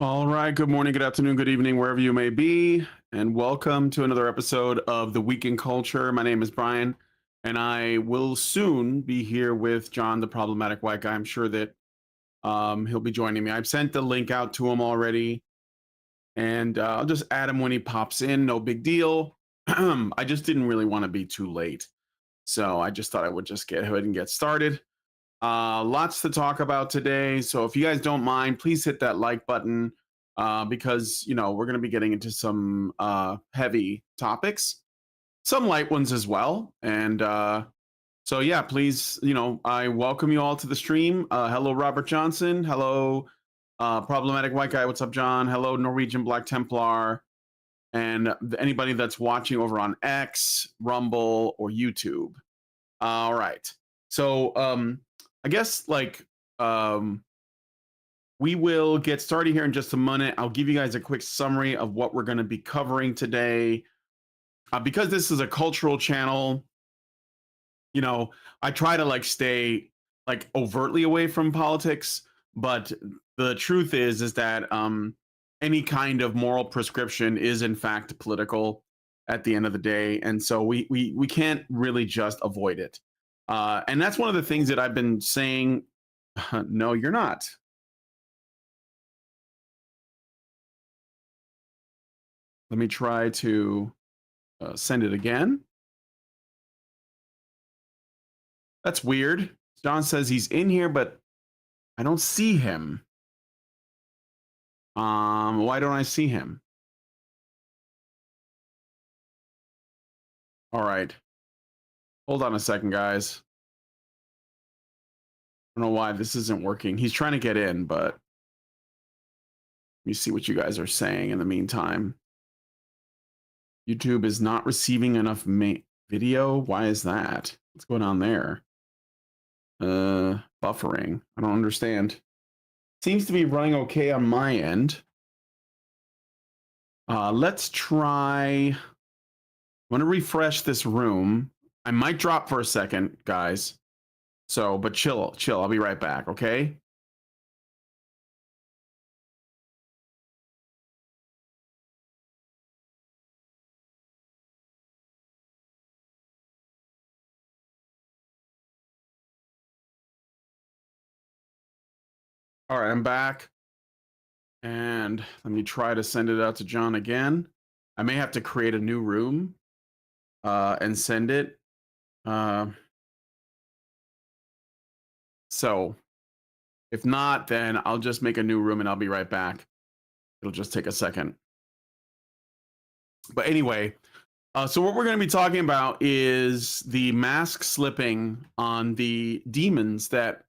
All right. Good morning, good afternoon, good evening, wherever you may be. And welcome to another episode of The Week in Culture. My name is Brian, and I will soon be here with John, the problematic white guy. I'm sure that he'll be joining me. I've sent the link out to him already, and I'll just add him when he pops in. No big deal. I just didn't really want to be too late. So I just thought I would just get ahead and get started. Lots to talk about today. So if you guys don't mind, please hit that like button because, we're going to be getting into some heavy topics, some light ones as well. And so, yeah, please, I welcome you all to the stream. Hello, Robert Johnson. Hello, Problematic White Guy. What's up, John? Hello, Norwegian Black Templar. And anybody that's watching over on X, Rumble, or YouTube. All right. So, I guess we will get started here in just a minute. I'll give you guys a quick summary of what we're going to be covering today. Because this is a cultural channel, I try to stay overtly away from politics, but the truth is that any kind of moral prescription is in fact political at the end of the day, and so we can't really just avoid it. And that's one of the things that I've been saying. No, you're not. Let me try to send it again. That's weird. John says he's in here, but I don't see him. Why don't I see him? All right. Hold on a second, guys. I don't know why this isn't working. He's trying to get in, but let me see what you guys are saying in the meantime. YouTube is not receiving enough video. Why is that? What's going on there? Buffering. I don't understand. Seems to be running okay on my end. Let's try. I want to refresh this room. I might drop for a second, guys. So, but chill. I'll be right back, okay? All right, I'm back. And let me try to send it out to John again. I may have to create a new room and send it. So if not, then I'll just make a new room and I'll be right back. It'll just take a second. But anyway, so what we're going to be talking about is the mask slipping on the demons that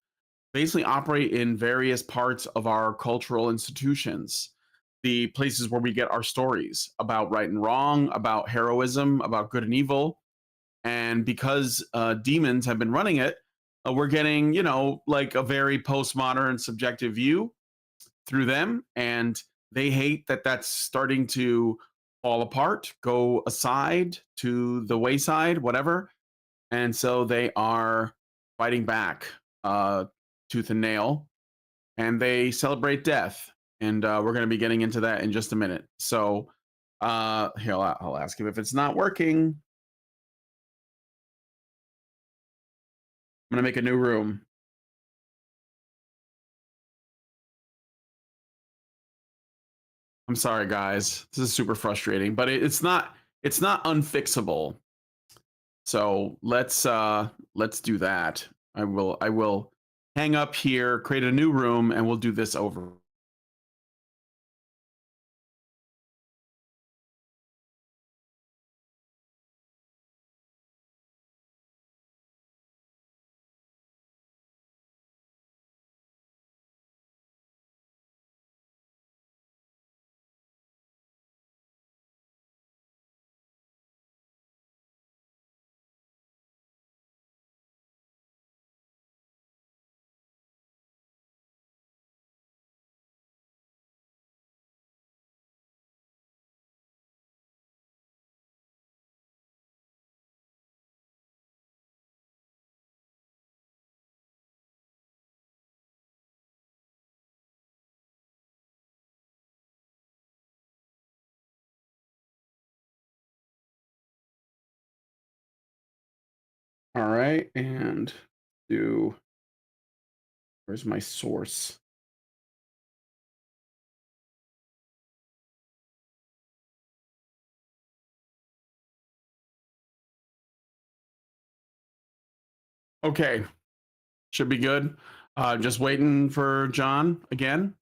basically operate in various parts of our cultural institutions, the places where we get our stories about right and wrong, about heroism, about good and evil. And because demons have been running it, we're getting, a very postmodern subjective view through them. And they hate that that's starting to fall apart, go aside to the wayside, whatever. And so they are fighting back tooth and nail, and they celebrate death. And we're going to be getting into that in just a minute. So here, I'll ask him if it's not working. I'm going to make a new room. I'm sorry, guys. This is super frustrating, but it's not unfixable. So let's do that. I will hang up here, create a new room, and we'll do this over. All right, and do where's my source? Okay, should be good. Just waiting for John again.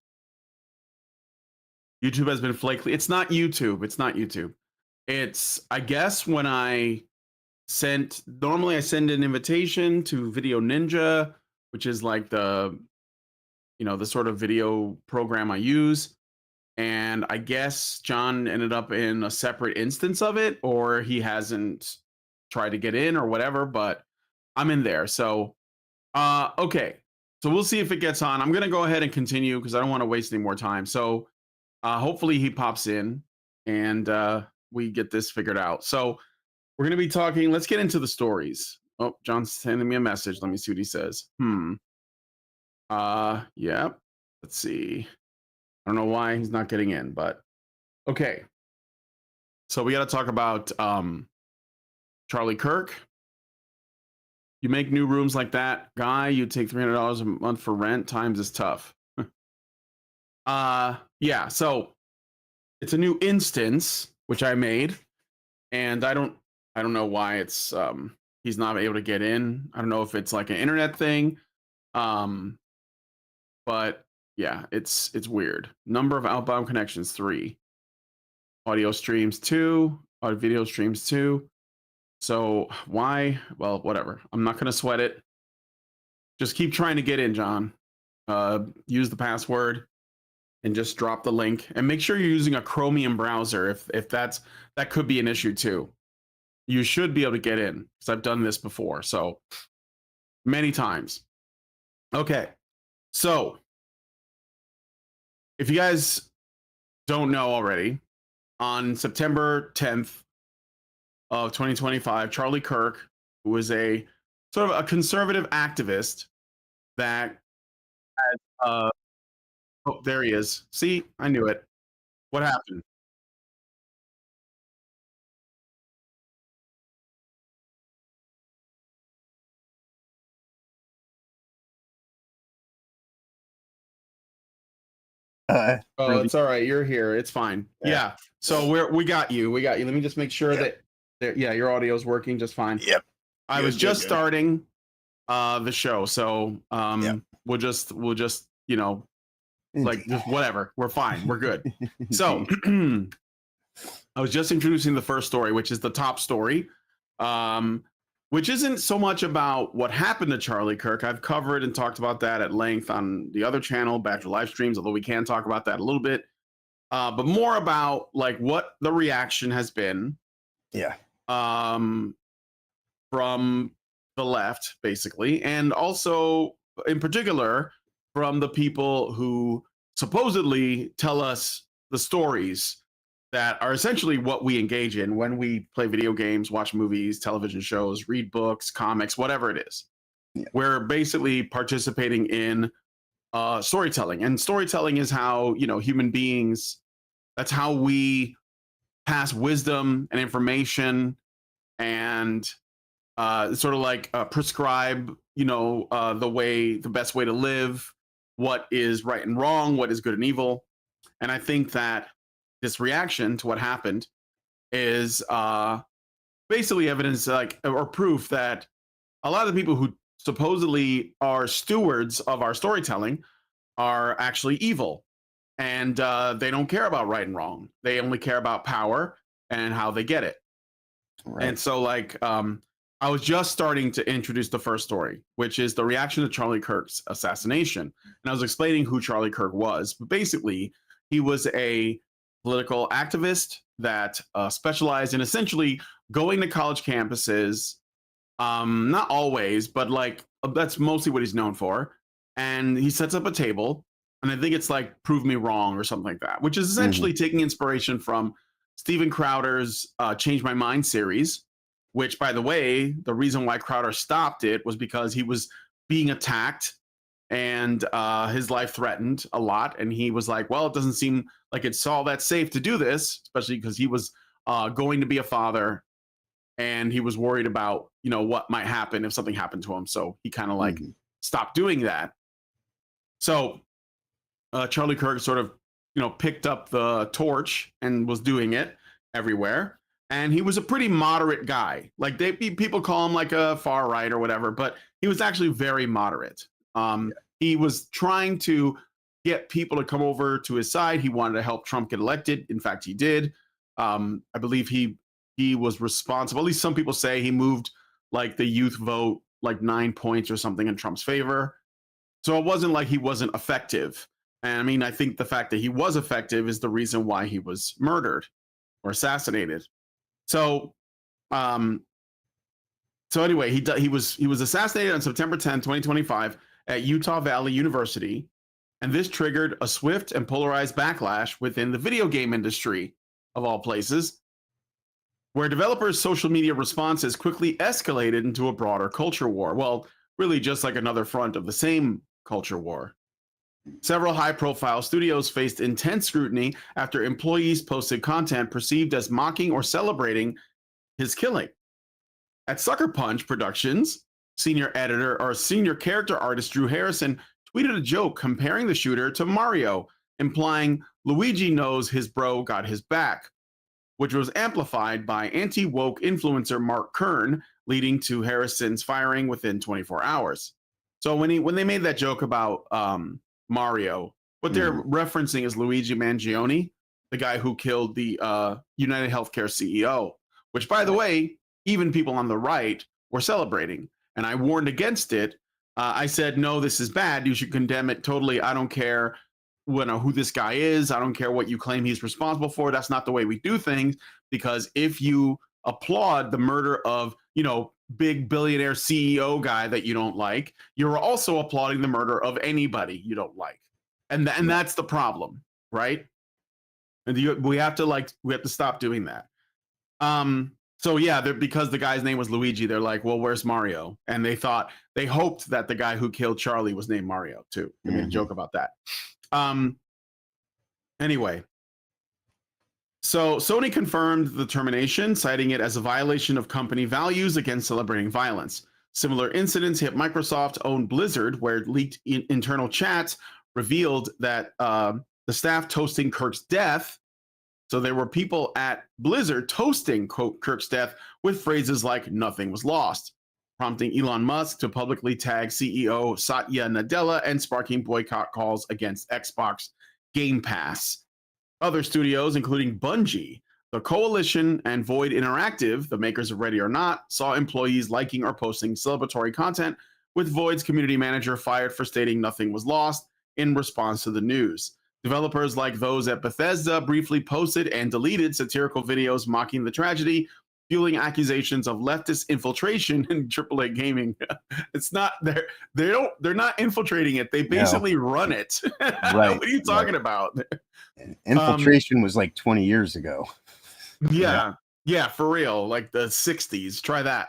YouTube has been flaky. It's not YouTube. It's not YouTube. It's I guess when I normally I send an invitation to Video Ninja, which is like the sort of video program I use. And I guess John ended up in a separate instance of it, or he hasn't tried to get in or whatever, but I'm in there. So okay. So we'll see if it gets on. I'm gonna go ahead and continue because I don't want to waste any more time. So hopefully he pops in and we get this figured out. So we're gonna be talking. Let's get into the stories. Oh, John's sending me a message. Let me see what he says. Yeah. Let's see. I don't know why he's not getting in, but okay. So we got to talk about Charlie Kirk. You make new rooms like that, guy. You take $300 a month for rent. Times is tough. Yeah. So it's a new instance which I made, and I don't know why it's he's not able to get in. I don't know if it's like an internet thing, but yeah, it's weird. Number of outbound connections 3, audio streams 2, audio video streams 2. So why? Well, whatever. I'm not gonna sweat it. Just keep trying to get in, John. Use the password and just drop the link. And make sure you're using a Chromium browser if that could be an issue too. You should be able to get in because I've done this before. So many times. Okay. So if you guys don't know already, on September 10th of 2025, Charlie Kirk, who was a sort of a conservative activist that had, oh, there he is. See, I knew it. What happened? Oh, Really? it's all right. You're here. It's fine. Yeah. So we got you. We got you. Let me just make sure that yeah, your audio is working just fine. Yep. I was just starting the show, so we'll just like just whatever. We're fine. We're good. So I was just introducing the first story, which is the top story, which isn't so much about what happened to Charlie Kirk. I've covered and talked about that at length on the other channel, Badger live streams, although we can talk about that a little bit. But more about like what the reaction has been. Yeah. From the left, basically, and also in particular from the people who supposedly tell us the stories that are essentially what we engage in when we play video games, watch movies, television shows, read books, comics, whatever it is. Yeah. We're basically participating in storytelling, and storytelling is how human beings. That's how we pass wisdom and information, and sort of like prescribe, the best way to live, what is right and wrong, what is good and evil. And I think that this reaction to what happened is basically evidence, like, or proof that a lot of the people who supposedly are stewards of our storytelling are actually evil, and they don't care about right and wrong. They only care about power and how they get it. Right. And so, like, I was just starting to introduce the first story, which is the reaction to Charlie Kirk's assassination. And I was explaining who Charlie Kirk was. But basically, he was a political activist that specialized in essentially going to college campuses, not always, but like that's mostly what he's known for. And he sets up a table, and I think it's like "Prove Me Wrong" or something like that, which is essentially taking inspiration from Steven Crowder's "Change My Mind" series, which, by the way, the reason why Crowder stopped it was because he was being attacked and his life threatened a lot. And he was like, well, it doesn't seem like it's all that safe to do this, especially because he was going to be a father and he was worried about, what might happen if something happened to him. So he kind of like stopped doing that. So Charlie Kirk sort of, picked up the torch and was doing it everywhere. And he was a pretty moderate guy. Like people call him like a far right or whatever, but he was actually very moderate. He was trying to get people to come over to his side. He wanted to help Trump get elected. In fact, he did. I believe he was responsible. At least some people say he moved like the youth vote like 9 points or something in Trump's favor. So it wasn't like he wasn't effective. And I mean, I think the fact that he was effective is the reason why he was murdered or assassinated. So, anyway, he was assassinated on September 10th, 2025 at Utah Valley University, and this triggered a swift and polarized backlash within the video game industry, of all places, where developers' social media responses quickly escalated into a broader culture war. Well, really just like another front of the same culture war. Several high-profile studios faced intense scrutiny after employees posted content perceived as mocking or celebrating his killing. At Sucker Punch Productions, senior character artist Drew Harrison tweeted a joke comparing the shooter to Mario, implying Luigi knows his bro got his back, which was amplified by anti-woke influencer Mark Kern, leading to Harrison's firing within 24 hours. So when they made that joke about Mario, what they're referencing is Luigi Mangione, the guy who killed the United Healthcare CEO, which, by the way, even people on the right were celebrating. And I warned against it. I said, no, this is bad. You should condemn it totally. I don't care who this guy is. I don't care what you claim he's responsible for. That's not the way we do things. Because if you applaud the murder of, big billionaire CEO guy that you don't like, you're also applauding the murder of anybody you don't like. And that's the problem, right? And we have to stop doing that. So yeah, because the guy's name was Luigi, they're like, well, where's Mario? And they hoped that the guy who killed Charlie was named Mario too. They made a joke about that. Anyway, so Sony confirmed the termination, citing it as a violation of company values against celebrating violence. Similar incidents hit Microsoft-owned Blizzard, where leaked internal chats revealed that the staff toasting Kirk's death. So there were people at Blizzard toasting, quote, Kirk's death with phrases like "nothing was lost," prompting Elon Musk to publicly tag CEO Satya Nadella and sparking boycott calls against Xbox Game Pass. Other studios, including Bungie, the Coalition, and Void Interactive, the makers of Ready or Not, saw employees liking or posting celebratory content, with Void's community manager fired for stating nothing was lost in response to the news. Developers like those at Bethesda briefly posted and deleted satirical videos mocking the tragedy, fueling accusations of leftist infiltration in AAA gaming. It's not they're not infiltrating it. They basically run it. Right. What are you talking about? Infiltration was like 20 years ago. Yeah, for real. Like the 60s. Try that.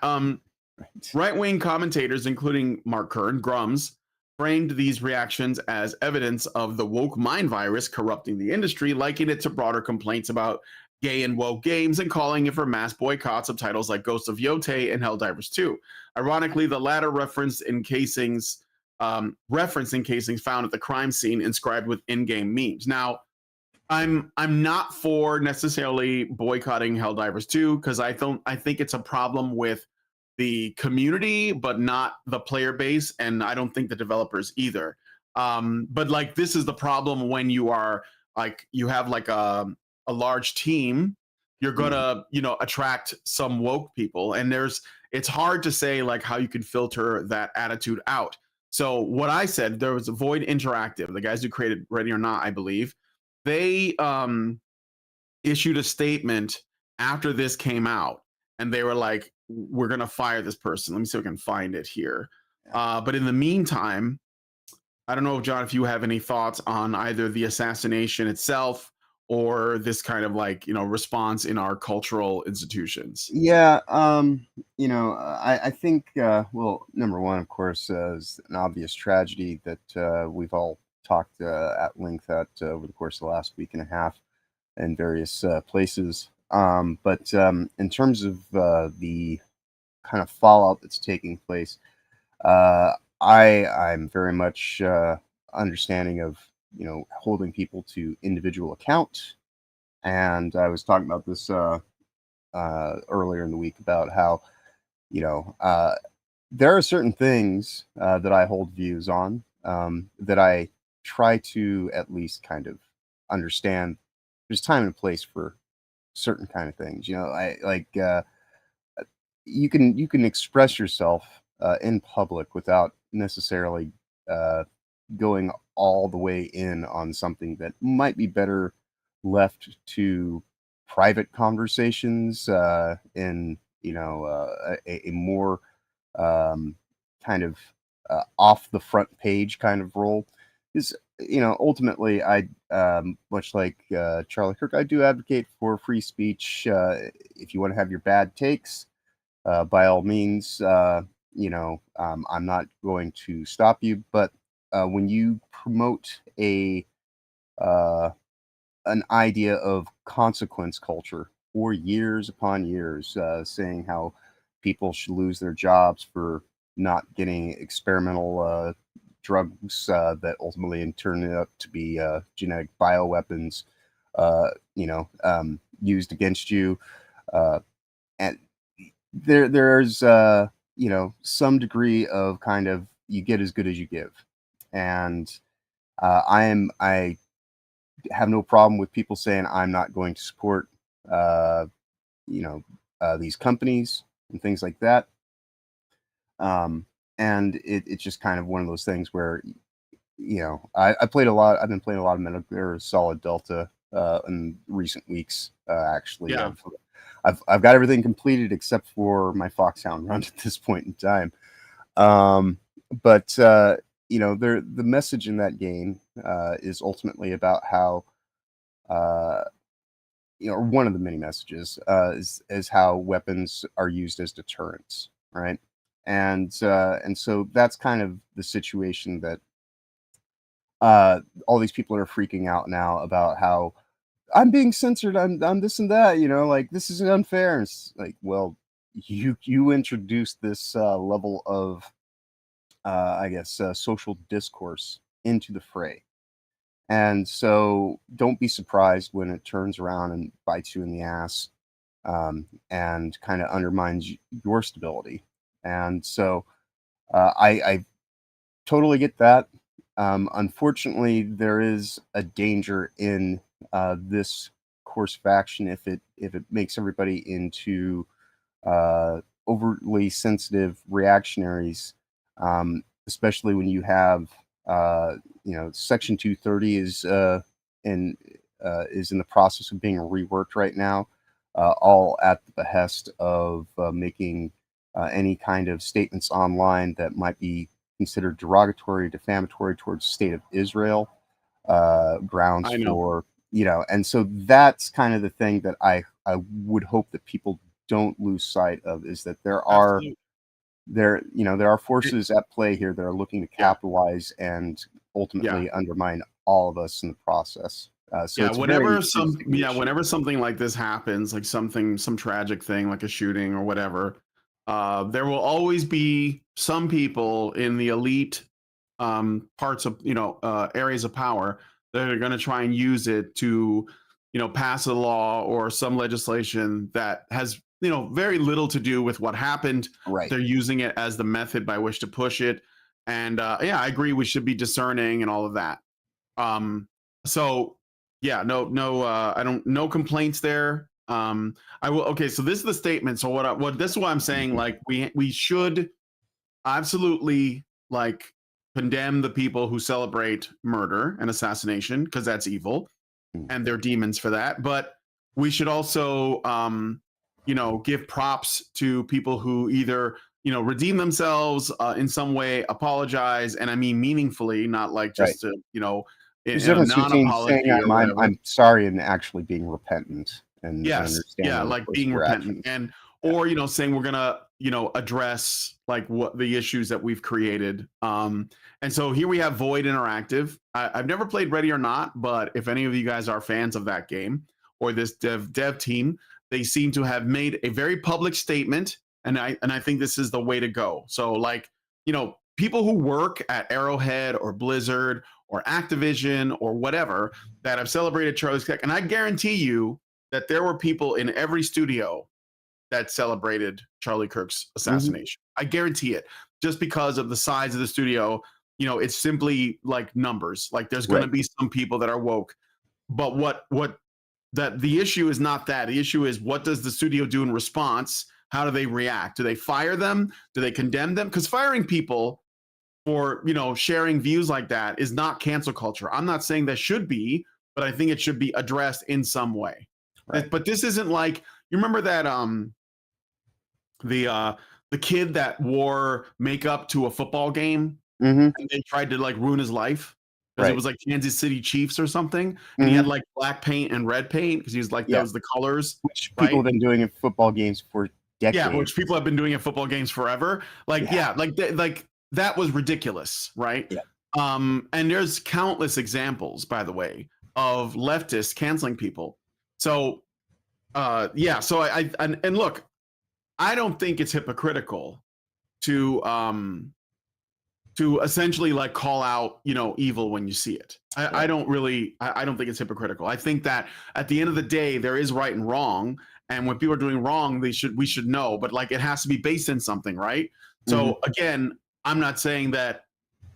Right-wing commentators, including Mark Kern, Grums, framed these reactions as evidence of the woke mind virus corrupting the industry, liking it to broader complaints about gay and woke games and calling it for mass boycotts of titles like Ghost of Yotei and Helldivers 2. Ironically, the latter referenced in casings found at the crime scene inscribed with in-game memes. Now, I'm not for necessarily boycotting Helldivers 2 because I think it's a problem with the community, but not the player base, and I don't think the developers either. But like this is the problem when you are like you have like a large team, you're gonna attract some woke people, and it's hard to say like how you can filter that attitude out. So what I said, there was a Void Interactive, the guys who created Ready or Not, I believe, they issued a statement after this came out, and they were like, we're going to fire this person. Let me see if I can find it here. But in the meantime, I don't know, John, if you have any thoughts on either the assassination itself or this kind of like, response in our cultural institutions. Yeah. I think, well, number one, of course, is an obvious tragedy that we've all talked at length at over the course of the last week and a half in various places. But in terms of the kind of fallout that's taking place, I'm very much understanding of holding people to individual account, and I was talking about this earlier in the week about how you know there are certain things that I hold views on that I try to at least kind of understand. There's time and place for certain kind of things. I like you can express yourself in public without necessarily uh, going all the way in on something that might be better left to private conversations in a more um, kind of off the front page kind of role is ultimately I much like Charlie Kirk, I do advocate for free speech. If you want to have your bad takes, by all means, I'm not going to stop you. But when you promote uh, an idea of consequence culture for years upon years, saying how people should lose their jobs for not getting experimental drugs that ultimately turn out to be genetic bioweapons, used against you. Uh, and there's some degree of kind of you get as good as you give, and I have no problem with people saying I'm not going to support uh, these companies and things like that. Um, and it's just kind of one of those things where I played a lot. I've been playing a lot of Metal Gear Solid Delta in recent weeks. Actually, Yeah. I've got everything completed except for my Foxhound run at this point in time. But the message in that game is ultimately about how or one of the many messages is how weapons are used as deterrents, right? And so that's kind of the situation that all these people are freaking out now about how I'm being censored. I'm this and that. Like this is unfair. And it's like, well, you introduced this level of, I guess, social discourse into the fray, and so don't be surprised when it turns around and bites you in the ass, and kind of undermines your stability. And so I totally get that. Unfortunately, there is a danger in this course of action if it makes everybody into overly sensitive reactionaries, especially when you have Section 230 in is in the process of being reworked right now, all at the behest of making any kind of statements online that might be considered derogatory, defamatory towards the state of Israel, grounds I know. for and so that's kind of the thing that I would hope that people don't lose sight of, is that Absolutely. there are forces at play here that are looking to Yeah. capitalize and Yeah. ultimately undermine all of us in the process. So Yeah, it's a very interesting issue. whenever something like this happens, like some tragic thing like a shooting or whatever, there will always be some people in the elite parts of areas of power that are going to try and use it to pass a law or some legislation that has very little to do with what happened. Right. They're using it as the method by which to push it, and yeah, I agree. We should be discerning and all of that. Um, so yeah, I don't, no complaints there. I will. Okay, so this is the statement. So what this is what I'm saying. Like we should absolutely like condemn the people who celebrate murder and assassination because that's evil Mm. and they're demons for that. But we should also, give props to people who either redeem themselves in some way, apologize, and I mean meaningfully, not like Right. just to There's a a difference between saying non-apology or whatever. I'm sorry and actually being repentant and Yes, yeah, understanding, of like course, being your repentant actions. and Yeah. or saying we're gonna address like what the issues that we've created. And so here we have Void Interactive. I've never played Ready or Not, but if any of you guys are fans of that game or this dev team, they seem to have made a very public statement, and I think this is the way to go. So like, people who work at Arrowhead or Blizzard or Activision or whatever that have celebrated Charlie Kirk, and I guarantee you that there were people in every studio that celebrated Charlie Kirk's assassination. I guarantee it, just because of the size of the studio. It's simply like numbers. Like there's going to be some people that are woke, but what that the issue is not that. The issue is, what does the studio do in response? How do they react? Do they fire them? Do they condemn them? Because firing people for sharing views like that is not cancel culture. I'm not saying that should be, but I think it should be addressed in some way. But this isn't like, you remember that the kid that wore makeup to a football game, and they tried to like ruin his life because it was like Kansas City Chiefs or something, and he had like black paint and red paint because he was like, that was the colors, which people have been doing in football games for decades. Yeah, which people have been doing in football games forever. Like like that was ridiculous, right? And there's countless examples, by the way, of leftists canceling people. So so I and look, I don't think it's hypocritical to essentially like call out evil when you see it. I don't think it's hypocritical. I think that at the end of the day, there is right and wrong, and when people are doing wrong, we should know, but like it has to be based in something, right? So again, I'm not saying that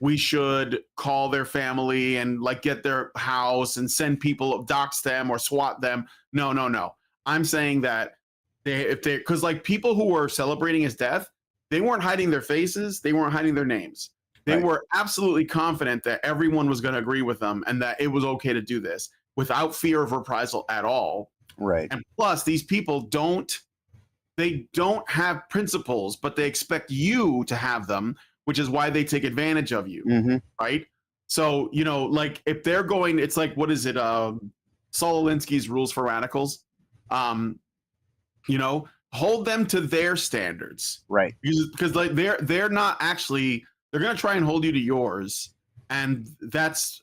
we should call their family and like get their house and send people, dox them or SWAT them. No. I'm saying that because like people who were celebrating his death, they weren't hiding their faces, they weren't hiding their names. They were absolutely confident that everyone was going to agree with them and that it was okay to do this without fear of reprisal at all. Right. And plus, these people don't have principles, but they expect you to have them, which is why they take advantage of you, right? So, like if they're going, it's like, what is it? Saul Alinsky's Rules for Radicals. Hold them to their standards, right? Because like they're not actually, they're going to try and hold you to yours, and that's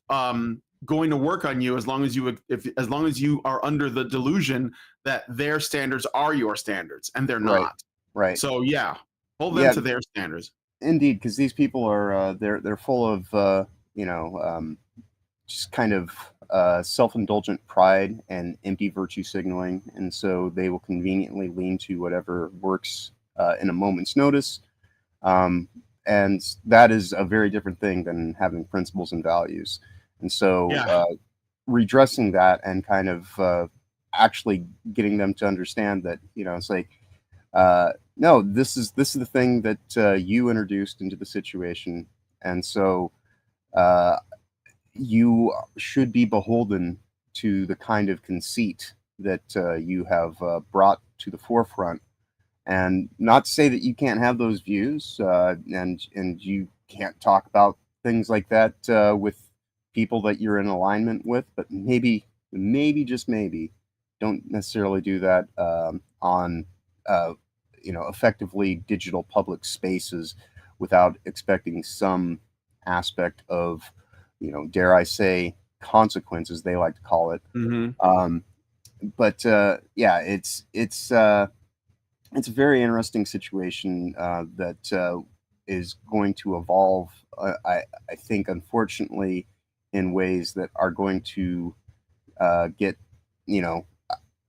going to work on you as long as you are under the delusion that their standards are your standards, and they're not. Right. So hold them to their standards. Indeed, because these people are they're full of just kind of self-indulgent pride and empty virtue signaling, and so they will conveniently lean to whatever works in a moment's notice, and that is a very different thing than having principles and values. And so redressing that and kind of actually getting them to understand that it's like, no, this is the thing that you introduced into the situation, and so you should be beholden to the kind of conceit that you have brought to the forefront. And not to say that you can't have those views, and you can't talk about things like that with people that you're in alignment with, but maybe just maybe don't necessarily do that on effectively digital public spaces without expecting some aspect of dare I say consequences, they like to call it. But it's a very interesting situation that is going to evolve, I think, unfortunately, in ways that are going to get,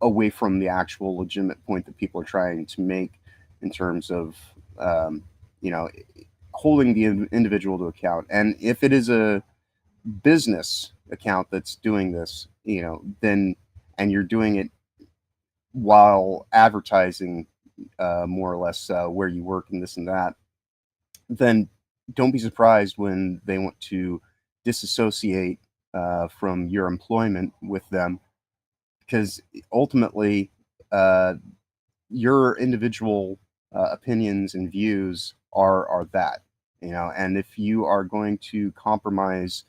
away from the actual legitimate point that people are trying to make in terms of, holding the individual to account. And if it is a business account that's doing this, then, and you're doing it while advertising more or less where you work and this and that, then don't be surprised when they want to disassociate from your employment with them, because ultimately your individual opinions and views are that, and if you are going to compromise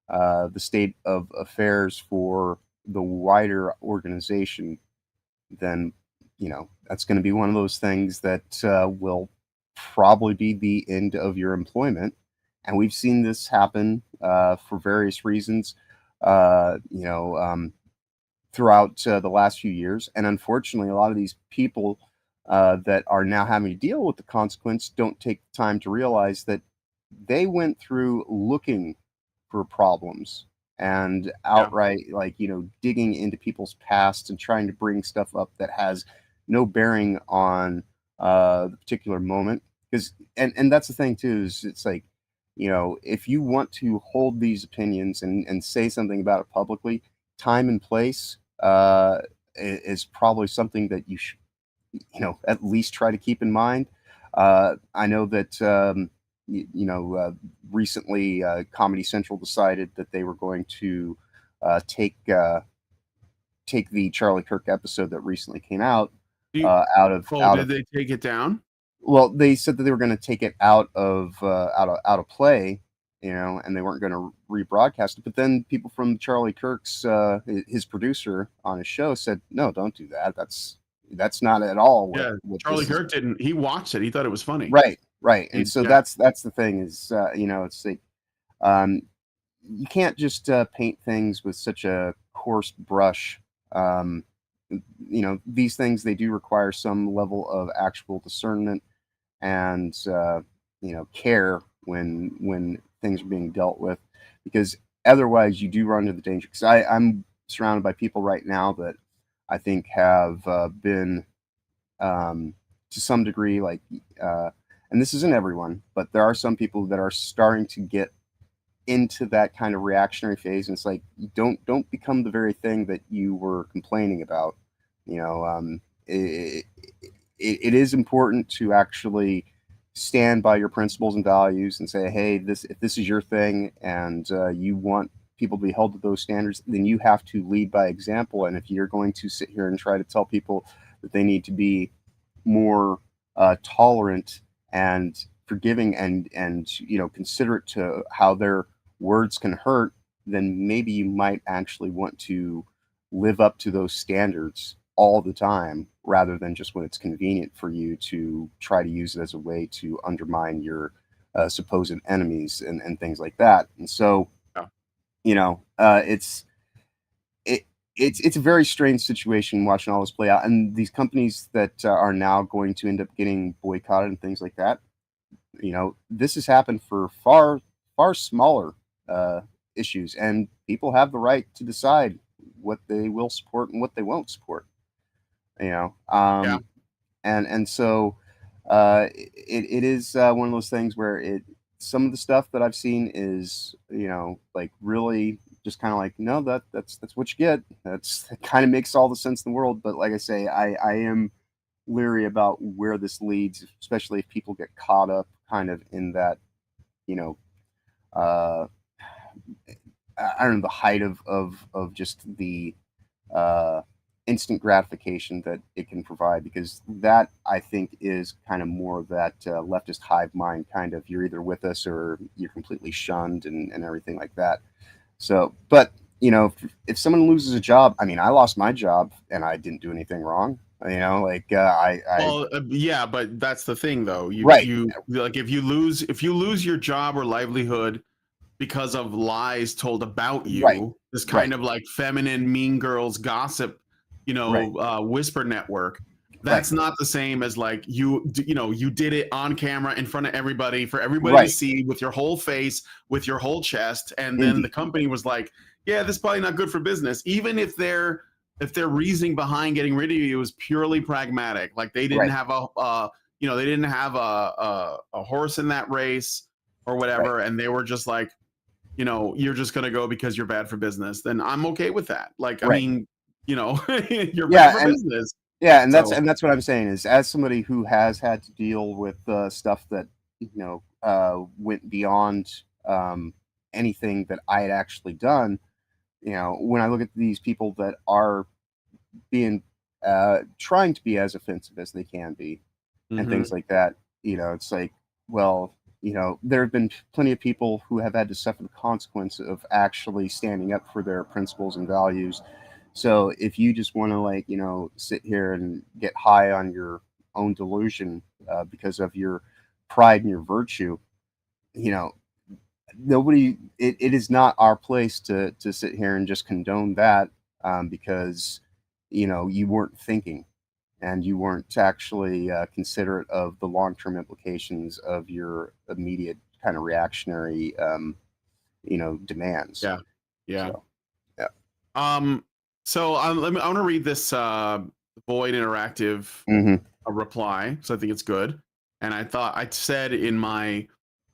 the state of affairs for the wider organization, then that's going to be one of those things that will probably be the end of your employment. And we've seen this happen for various reasons, throughout the last few years. And unfortunately, a lot of these people that are now having to deal with the consequence don't take the time to realize that they went through looking for problems and Yeah. outright, like, digging into people's past and trying to bring stuff up that has no bearing on the particular moment. Because, and that's the thing too, is it's like, if you want to hold these opinions and say something about it publicly, time and place is probably something that you should, at least try to keep in mind. I know that, recently Comedy Central decided that they were going to take the Charlie Kirk episode that recently came out Do you, out of oh, did they take it down? well, they said that they were going to take it out of play, and they weren't going to rebroadcast it. But then people from Charlie Kirk's his producer on his show said, "No, don't do that. That's not at all what Yeah, what Charlie this is." Kirk didn't. He watched it. He thought it was funny. Right, right. And so Yeah, that's the thing is, it's like, um, you can't just paint things with such a coarse brush. Um, these things, they do require some level of actual discernment and care when things are being dealt with, because otherwise you do run into the danger. Because I'm surrounded by people right now that I think have been to some degree, like, and this isn't everyone, but there are some people that are starting to get into that kind of reactionary phase, and it's like, you don't become the very thing that you were complaining about. It is important to actually stand by your principles and values and say, hey, if this is your thing and you want people to be held to those standards, then you have to lead by example. And if you're going to sit here and try to tell people that they need to be more tolerant and forgiving and considerate to how their words can hurt, then maybe you might actually want to live up to those standards all the time, rather than just when it's convenient for you to try to use it as a way to undermine your supposed enemies and things like that. And so, yeah, it's a very strange situation watching all this play out, and these companies that are now going to end up getting boycotted and things like that. This has happened for far smaller issues, and people have the right to decide what they will support and what they won't support. yeah. And so it is one of those things where some of the stuff that I've seen is, like, really just kind of like, no, that's what you get. That kind of makes all the sense in the world. But like I say, I am leery about where this leads, especially if people get caught up kind of in that, uh, I don't know, the height of just the uh, instant gratification that it can provide, because that, I think, is kind of more of that leftist hive mind kind of, you're either with us or you're completely shunned and everything like that. So, but if someone loses a job, I mean, I lost my job and I didn't do anything wrong. Like, I Well, yeah, but that's the thing, though. right, You like, if you lose your job or livelihood because of lies told about right, you, this kind right, of like feminine mean girls gossip, right, whisper network. right, That's not the same as like you did it on camera in front of everybody for everybody to right, see with your whole face, with your whole chest, and then the indeed, company was like, yeah, this is probably not good for business, even if their reasoning behind getting rid of you was purely pragmatic. Like they didn't right, have they didn't have a horse in that race or right, whatever, and they were just like, you're just gonna go because you're bad for business. Then I'm okay with that. Like, I right. mean, you're bad Yeah, for and business. yeah, and So that's what I'm saying is, as somebody who has had to deal with stuff that went beyond anything that I had actually done. When I look at these people that are being trying to be as offensive as they can be and mhm. things like that, it's like, well, there have been plenty of people who have had to suffer the consequence of actually standing up for their principles and values. So if you just want to, like, sit here and get high on your own delusion because of your pride and your virtue, you know, it is not our place to sit here and just condone that. because you weren't thinking, and you weren't actually considerate of the long-term implications of your immediate kind of reactionary demands. Yeah. Yeah. So, yeah. So I want to read this Void Interactive Mm-hmm. reply. So I think it's good. And I said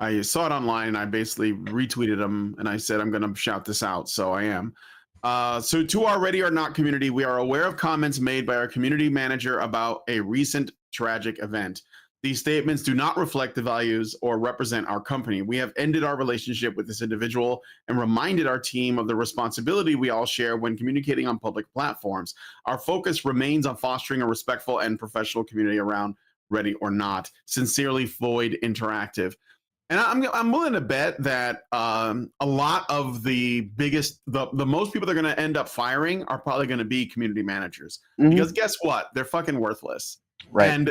I saw it online and I basically retweeted them and I said, I'm going to shout this out. So I am. So to our Ready or Not community, we are aware of comments made by our community manager about a recent tragic event. These statements do not reflect the values or represent our company. We have ended our relationship with this individual and reminded our team of the responsibility we all share when communicating on public platforms. Our focus remains on fostering a respectful and professional community around Ready or Not. Sincerely, Void Interactive. And I'm willing to bet that a lot of the most people they're going to end up firing are probably going to be community managers, because guess what? They're fucking worthless. Right. And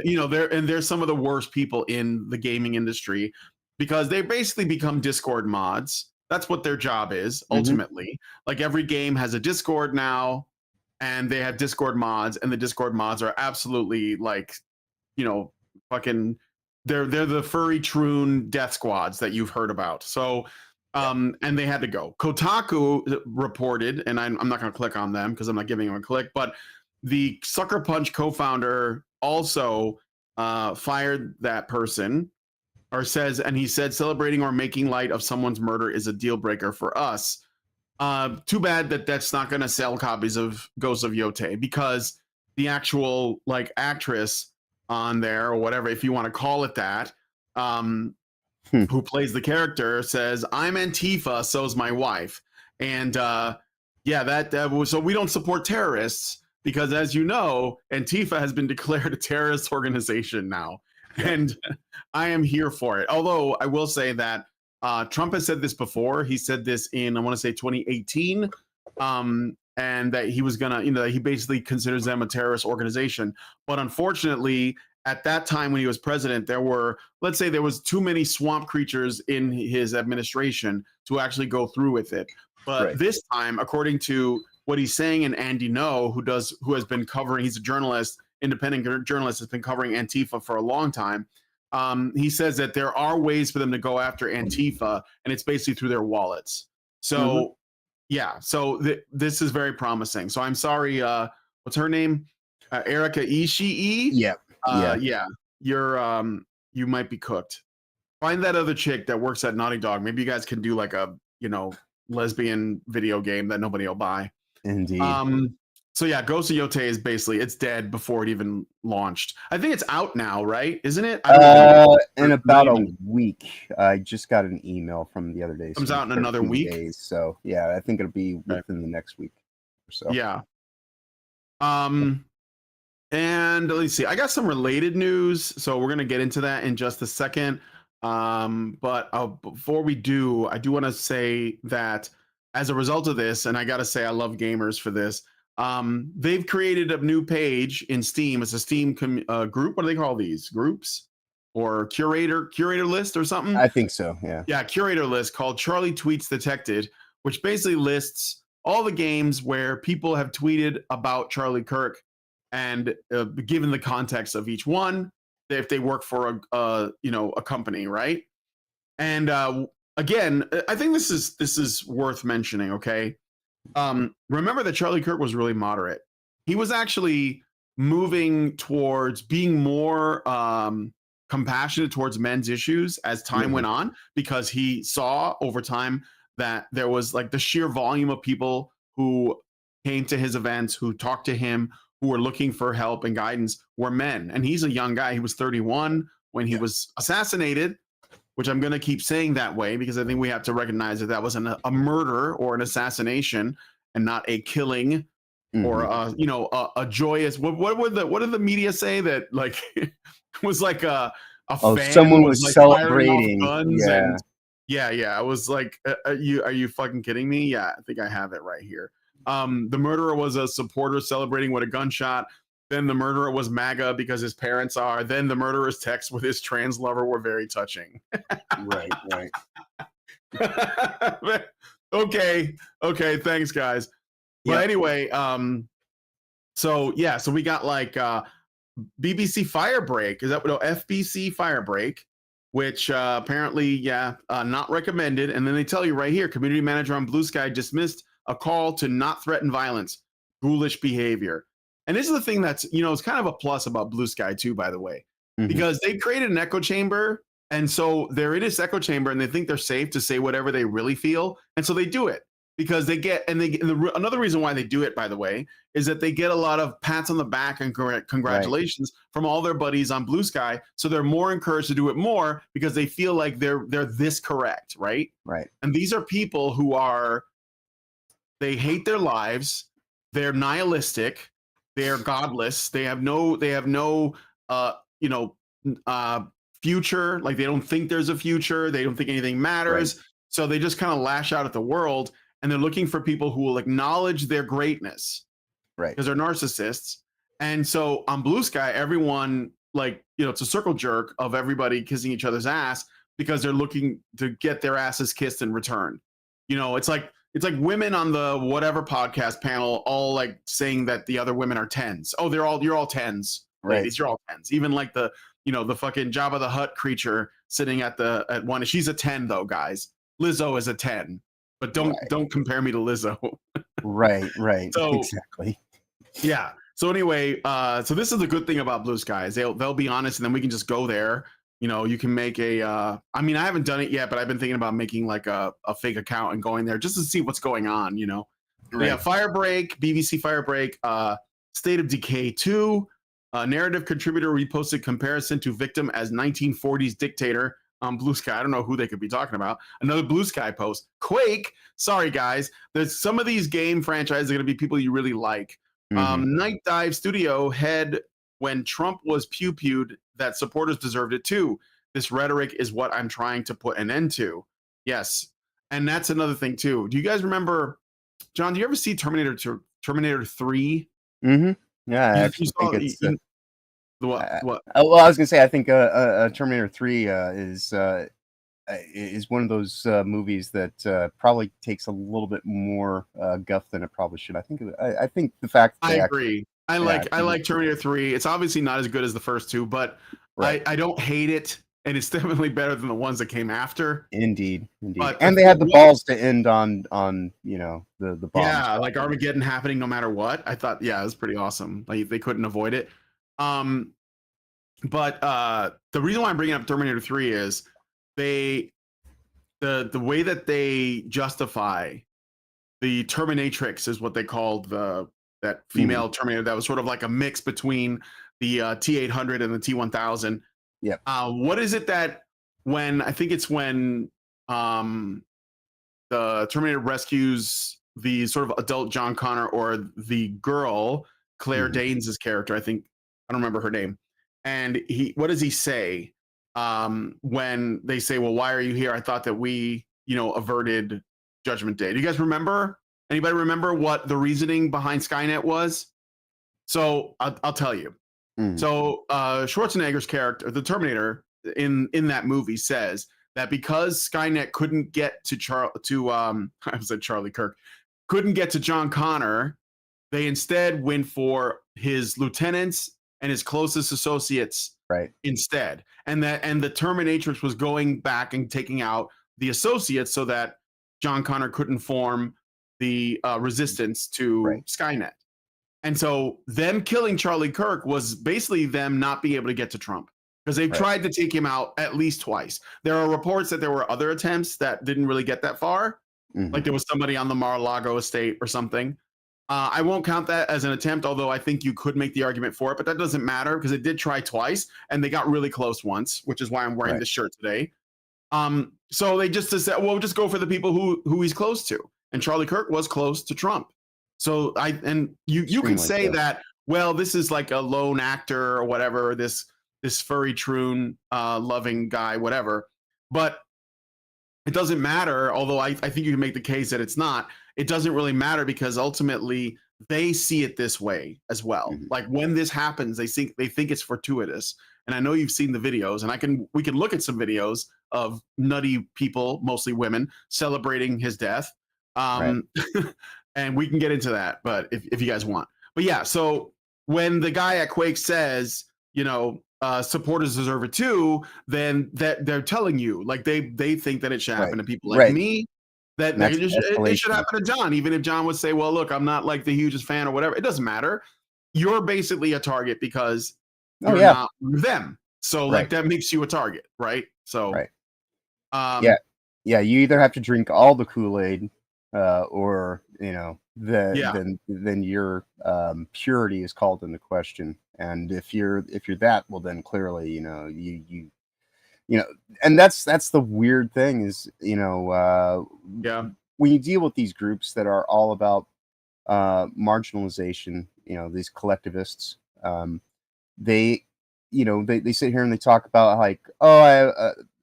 they're some of the worst people in the gaming industry, because they basically become Discord mods. That's what their job is ultimately. Like every game has a Discord now, and they have Discord mods, and the Discord mods are absolutely like, fucking, they're the furry troon death squads that you've heard about. So and they had to go. Kotaku reported, and I'm not going to click on them because I'm not giving them a click, but the Sucker Punch co-founder also fired that person, or says, and he said, celebrating or making light of someone's murder is a deal breaker for us. Too bad that's not going to sell copies of Ghosts of Yote, because the actual like actress on there, or whatever, if you want to call it that, who plays the character, says, I'm Antifa, so's my wife. And so we don't support terrorists, because, as you know, Antifa has been declared a terrorist organization now. And I am here for it. Although I will say that Trump has said this before. He said this in, I want to say, 2018, and that he was gonna, he basically considers them a terrorist organization. But unfortunately, at that time when he was president, there was too many swamp creatures in his administration to actually go through with it. But this time, according to what he's saying, and Andy No, who has been covering, he's a journalist, independent journalist, has been covering Antifa for a long time. He says that there are ways for them to go after Antifa, and it's basically through their wallets. So this is very promising. So I'm sorry, what's her name? Erica Ishii? You might be cooked. Find that other chick that works at Naughty Dog. Maybe you guys can do like a, lesbian video game that nobody will buy. Indeed. So yeah, Ghost of Yote is basically, it's dead before it even launched. I think it's out now, right? Isn't it? In about a week. I just got an email from the other day. Comes out in another week. Days, so yeah, I think it'll be within the next week or so. Yeah. And let's see, I got some related news, so we're gonna get into that in just a second. But before we do, I do want to say that as a result of this, and I gotta say, I love gamers for this. They've created a new page in Steam. It's a Steam group. What do they call these? Groups or curator list or something? I think so. Yeah. Yeah, curator list called Charlie Tweets Detected, which basically lists all the games where people have tweeted about Charlie Kirk, and given the context of each one, if they work for a company, right? And again, I think this is worth mentioning. Okay. Remember that Charlie Kirk was really moderate. He was actually moving towards being more compassionate towards men's issues as time went on, because he saw over time that there was like the sheer volume of people who came to his events, who talked to him, who were looking for help and guidance, were men. And he's a young guy. He was 31 when he was assassinated, which I'm going to keep saying that way because I think we have to recognize that that was a murder or an assassination and not a killing or a joyous. What did the media say that like it was like a fan someone was like celebrating guns and I was like, are you fucking kidding me? Yeah, I think I have it right here. The murderer was a supporter celebrating with a gunshot. Then the murderer was MAGA because his parents are. Then the murderer's texts with his trans lover were very touching. Right. Okay. Thanks, guys. But anyway, so yeah, so we got like BBC Firebreak. Is that no FBC Firebreak? Which apparently, yeah, not recommended. And then they tell you right here, community manager on Blue Sky dismissed a call to not threaten violence, ghoulish behavior. And this is the thing that's, it's kind of a plus about Blue Sky too, by the way, because they created an echo chamber. And so they're in this echo chamber and they think they're safe to say whatever they really feel. And so they do it because they get, another reason why they do it, by the way, is that they get a lot of pats on the back and congratulations from all their buddies on Blue Sky. So they're more encouraged to do it more because they feel like they're this correct, right? Right. And these are people who they hate their lives, they're nihilistic, they're godless, they have no future, like they don't think there's a future, they don't think anything matters. Right. So they just kind of lash out at the world, and they're looking for people who will acknowledge their greatness. Right. Because they're narcissists. And so on Blue Sky, everyone, it's a circle jerk of everybody kissing each other's ass because they're looking to get their asses kissed in return. It's like women on the whatever podcast panel all like saying that the other women are tens. Oh, you're all tens, ladies. You're all tens. Even like the fucking Jabba the Hutt creature sitting at one. She's a 10 though, guys. Lizzo is a 10, but don't compare me to Lizzo. Right. So, exactly. Yeah. So anyway, so this is the good thing about Blue Skies. They'll be honest, and then we can just go there. You can make I haven't done it yet, but I've been thinking about making like a fake account and going there just to see what's going on. Right. Yeah, Firebreak, BBC Firebreak, State of Decay 2, narrative contributor reposted comparison to victim as 1940s dictator on Blue Sky. I don't know who they could be talking about. Another Blue Sky post. Quake. Sorry, guys. There's some of these game franchises are going to be people you really like. Night Dive Studio head when Trump was pew-pewed that supporters deserved it too. This rhetoric is what I'm trying to put an end to. Yes. And that's another thing too. Do you guys remember, John, do you ever see Terminator 3? Yeah, I actually think it's... what? Well, I was going to say, I think Terminator 3 is one of those movies that probably takes a little bit more guff than it probably should. I think the fact that I agree. I like Terminator 3. It's obviously not as good as the first two, but I don't hate it, and it's definitely better than the ones that came after. Indeed. And they had the balls to end on the bombs. Yeah, like Armageddon happening no matter what. I thought, it was pretty awesome. Like they couldn't avoid it. But the reason why I'm bringing up Terminator 3 is the way that they justify the Terminatrix is what they called that female Terminator that was sort of like a mix between the T-800 and the T-1000. Yeah. What is it that when the Terminator rescues the sort of adult John Connor or the girl Claire Danes' character? I don't remember her name. And what does he say? When they say, well, why are you here? I thought that we, averted Judgment Day. Do you guys remember? Anybody remember what the reasoning behind Skynet was? So I'll tell you. So Schwarzenegger's character, the Terminator in that movie, says that because Skynet couldn't get to Charlie Kirk, couldn't get to John Connor, they instead went for his lieutenants and his closest associates instead. And the Terminatrix was going back and taking out the associates so that John Connor couldn't form the resistance to Skynet. And so them killing Charlie Kirk was basically them not being able to get to Trump because they've tried to take him out at least twice. There are reports that there were other attempts that didn't really get that far. Like there was somebody on the Mar-a-Lago estate or something. I won't count that as an attempt, although I think you could make the argument for it, but that doesn't matter because it did try twice and they got really close once, which is why I'm wearing this shirt today. So they just said, well, just go for the people who he's close to. And Charlie Kirk was close to Trump. So you can say that, well, this is like a lone actor or whatever, this furry troon loving guy, whatever. But it doesn't matter, although I think you can make the case that it's not. It doesn't really matter because ultimately they see it this way as well. Like when this happens, they think it's fortuitous. And I know you've seen the videos, and we can look at some videos of nutty people, mostly women, celebrating his death. and we can get into that, but if you guys want. But yeah, so when the guy at Quake says, supporters deserve it too, then that they're telling you, like they think that it should happen Right. to people like Right. me. That And they that's just, it should escalation. happen to John, even if John would say, "Well, look, I'm not like the hugest fan or whatever." It doesn't matter. You're basically a target because Oh you're yeah. not them. So like Right. that makes you a target, right? So Right. Yeah. um, Yeah. You either have to drink all the Kool-Aid, or yeah, then your purity is called into question. And if you're that, well, then clearly, you know, and that's the weird thing is, yeah, when you deal with these groups that are all about marginalization, these collectivists, they they sit here and they talk about like, oh,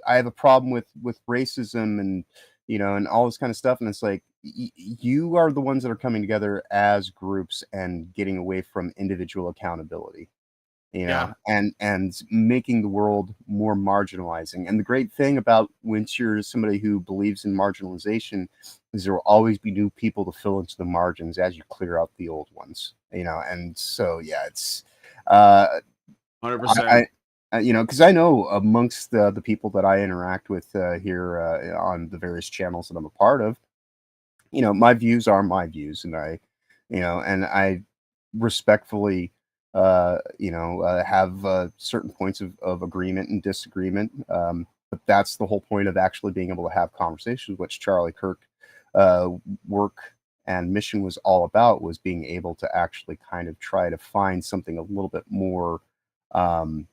I have a problem with racism, and and all this kind of stuff, and it's like you are the ones that are coming together as groups and getting away from individual accountability, yeah, and making the world more marginalizing. And the great thing about once you're somebody who believes in marginalization is there will always be new people to fill into the margins as you clear out the old ones. And so yeah, it's uh 100%. because I know amongst the people that I interact with here on the various channels that I'm a part of, my views are my views, and I respectfully, have certain points of agreement and disagreement. But that's the whole point of actually being able to have conversations, which Charlie Kirk uh, work and mission was all about, was being able to actually kind of try to find something a little bit more um,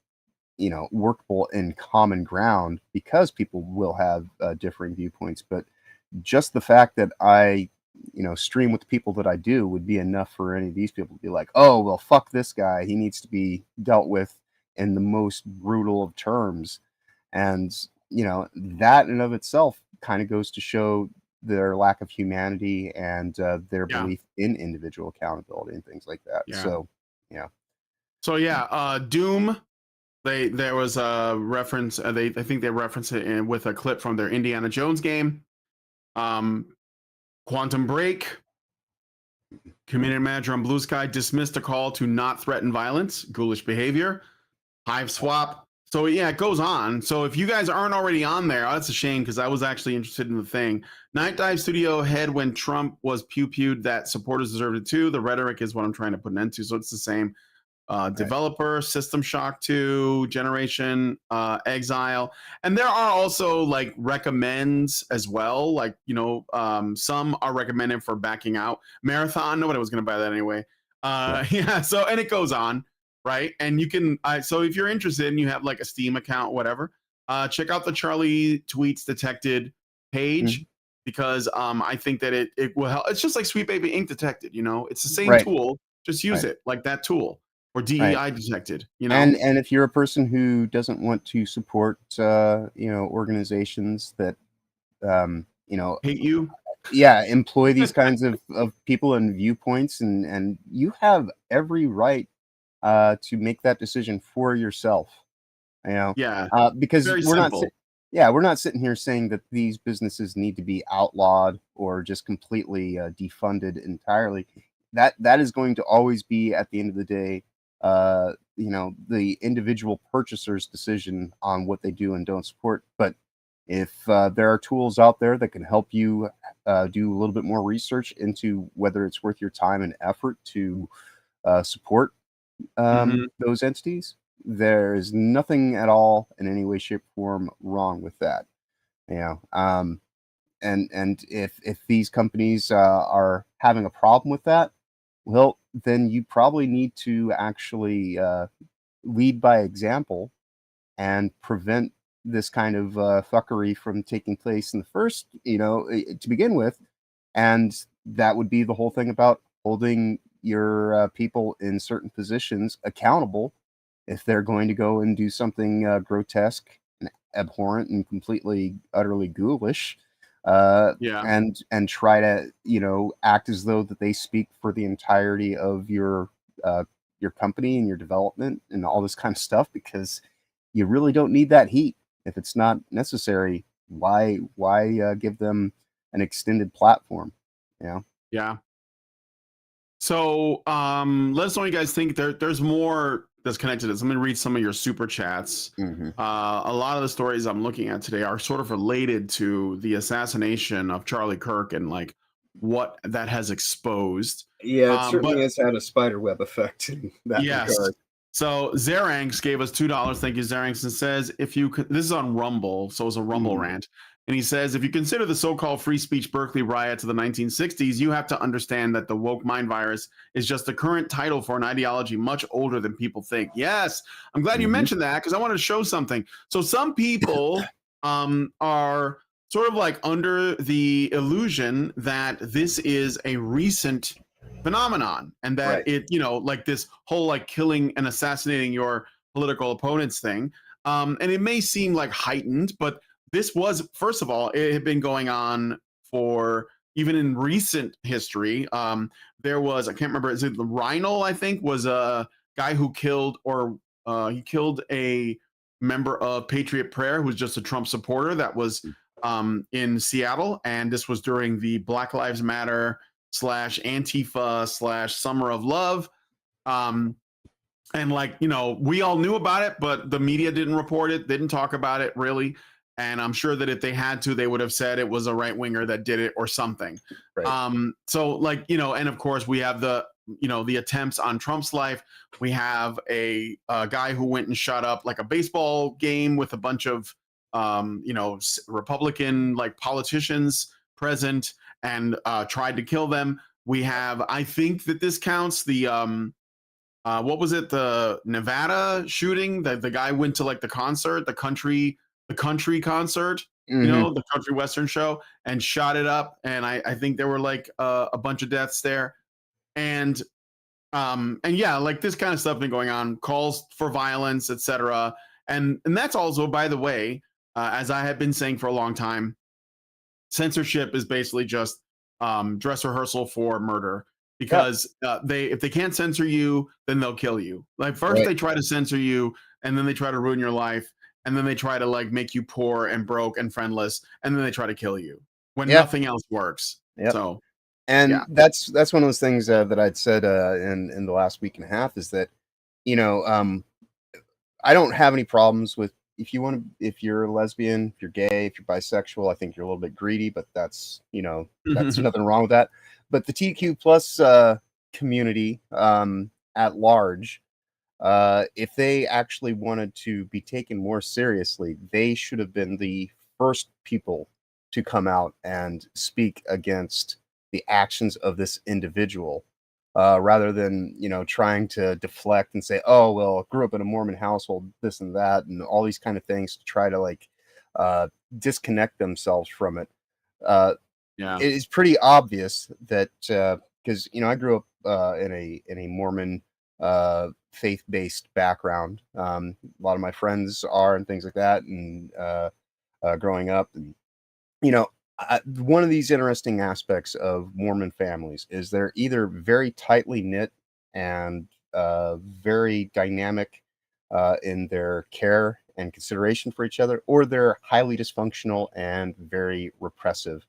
workable in common ground, because people will have differing viewpoints. But just the fact that I, stream with the people that I do would be enough for any of these people to be like, oh, well, fuck this guy. He needs to be dealt with in the most brutal of terms. And, that in and of itself kind of goes to show their lack of humanity and their Yeah, belief in individual accountability and things like that. yeah. So, yeah. So yeah, Doom. There was a reference. I think they reference it with a clip from their Indiana Jones game. Um, Quantum Break. Community manager on Blue Sky dismissed a call to not threaten violence, ghoulish behavior. Hive swap. So yeah, it goes on. So if you guys aren't already on there, that's a shame because I was actually interested in the thing. Night Dive Studio head when Trump was pew-pewed that supporters deserved it too. The rhetoric is what I'm trying to put an end to. So it's the same. Right. Developer, System Shock 2, Generation, Exile. And there are also like recommends as well. Like, some are recommended for backing out. Marathon, nobody was going to buy that anyway. Yeah. Yeah, so, and it goes on, right? And you can, so if you're interested and you have like a Steam account, whatever, check out the Charlie Tweets Detected page Mhm. because I think that it will help. It's just like Sweet Baby Ink Detected, it's the same Right. tool. Just use Right. it like that tool or Right. DEI detected, And if you're a person who doesn't want to support, organizations that, um, you know, hate you. yeah, employ these kinds of people and viewpoints, and you have every right to make that decision for yourself. Yeah, Because very we're not simple. yeah, we're not sitting here saying that these businesses need to be outlawed or just completely defunded entirely. That is going to always be, at the end of the day, the individual purchaser's decision on what they do and don't support. But if there are tools out there that can help you do a little bit more research into whether it's worth your time and effort to support Mhm. those entities, there is nothing at all in any way, shape, or form wrong with that. You know, and if these companies are having a problem with that, well, then you probably need to actually lead by example and prevent this kind of fuckery from taking place in the first, to begin with. And that would be the whole thing about holding your people in certain positions accountable if they're going to go and do something grotesque and abhorrent and completely, utterly ghoulish, Yeah, and try to, act as though that they speak for the entirety of your company and your development and all this kind of stuff, because you really don't need that heat if it's not necessary. Why give them an extended platform? You know? yeah. So let us know what you guys think. There's more that's connected to this. Let me read some of your super chats. Mm-hmm. A lot of the stories I'm looking at today are sort of related to the assassination of Charlie Kirk and like what that has exposed. Yeah, it certainly But has had a spider web effect in that yes. regard. So Zeranx gave us $2. Thank you, Zeranx, and says if you this is on Rumble, so it's a Rumble rant. And he says, if you consider the so-called free speech Berkeley riots of the 1960s, you have to understand that the woke mind virus is just the current title for an ideology much older than people think. Yes, I'm glad you mentioned that because I wanted to show something. So some people are sort of like under the illusion that this is a recent phenomenon and that Right. it, like this whole like killing and assassinating your political opponents thing. And it may seem like heightened, but this was, first of all, it had been going on for even in recent history. There was, I can't remember, is it the Rhino, I think, was a guy who killed or he killed a member of Patriot Prayer who was just a Trump supporter that was in Seattle. And this was during the Black Lives Matter slash Antifa slash Summer of Love. And like, we all knew about it, but the media didn't report it, didn't talk about it really. And I'm sure that if they had to, they would have said it was a right winger that did it or something. Right. So like, and of course we have the attempts on Trump's life. We have a guy who went and shot up like a baseball game with a bunch of, Republican like politicians present and tried to kill them. We have, I think that this counts, the what was it, the Nevada shooting that the guy went to like the concert, the country concert, the country western show, and shot it up. And I think there were like a bunch of deaths there. And yeah, like this kind of stuff been going on, calls for violence, etc. And that's also, by the way, as I have been saying for a long time, censorship is basically just dress rehearsal for murder because if they can't censor you, then they'll kill you. Like first they try to censor you, and then they try to ruin your life, and then they try to like make you poor and broke and friendless, and then they try to kill you when nothing else works. Yep. So, and that's one of those things that I'd said in the last week and a half is that I don't have any problems with if you're a lesbian, if you're gay, if you're bisexual. I think you're a little bit greedy, but that's that's nothing wrong with that. But the TQ plus community at large, if they actually wanted to be taken more seriously, they should have been the first people to come out and speak against the actions of this individual, rather than trying to deflect and say, "Oh well, I grew up in a Mormon household, this and that," and all these kind of things to try to like disconnect themselves from it. It is pretty obvious that because I grew up in a Mormon faith-based background. A lot of my friends are and things like that, and growing up, and one of these interesting aspects of Mormon families is they're either very tightly knit and very dynamic in their care and consideration for each other, or they're highly dysfunctional and very repressive.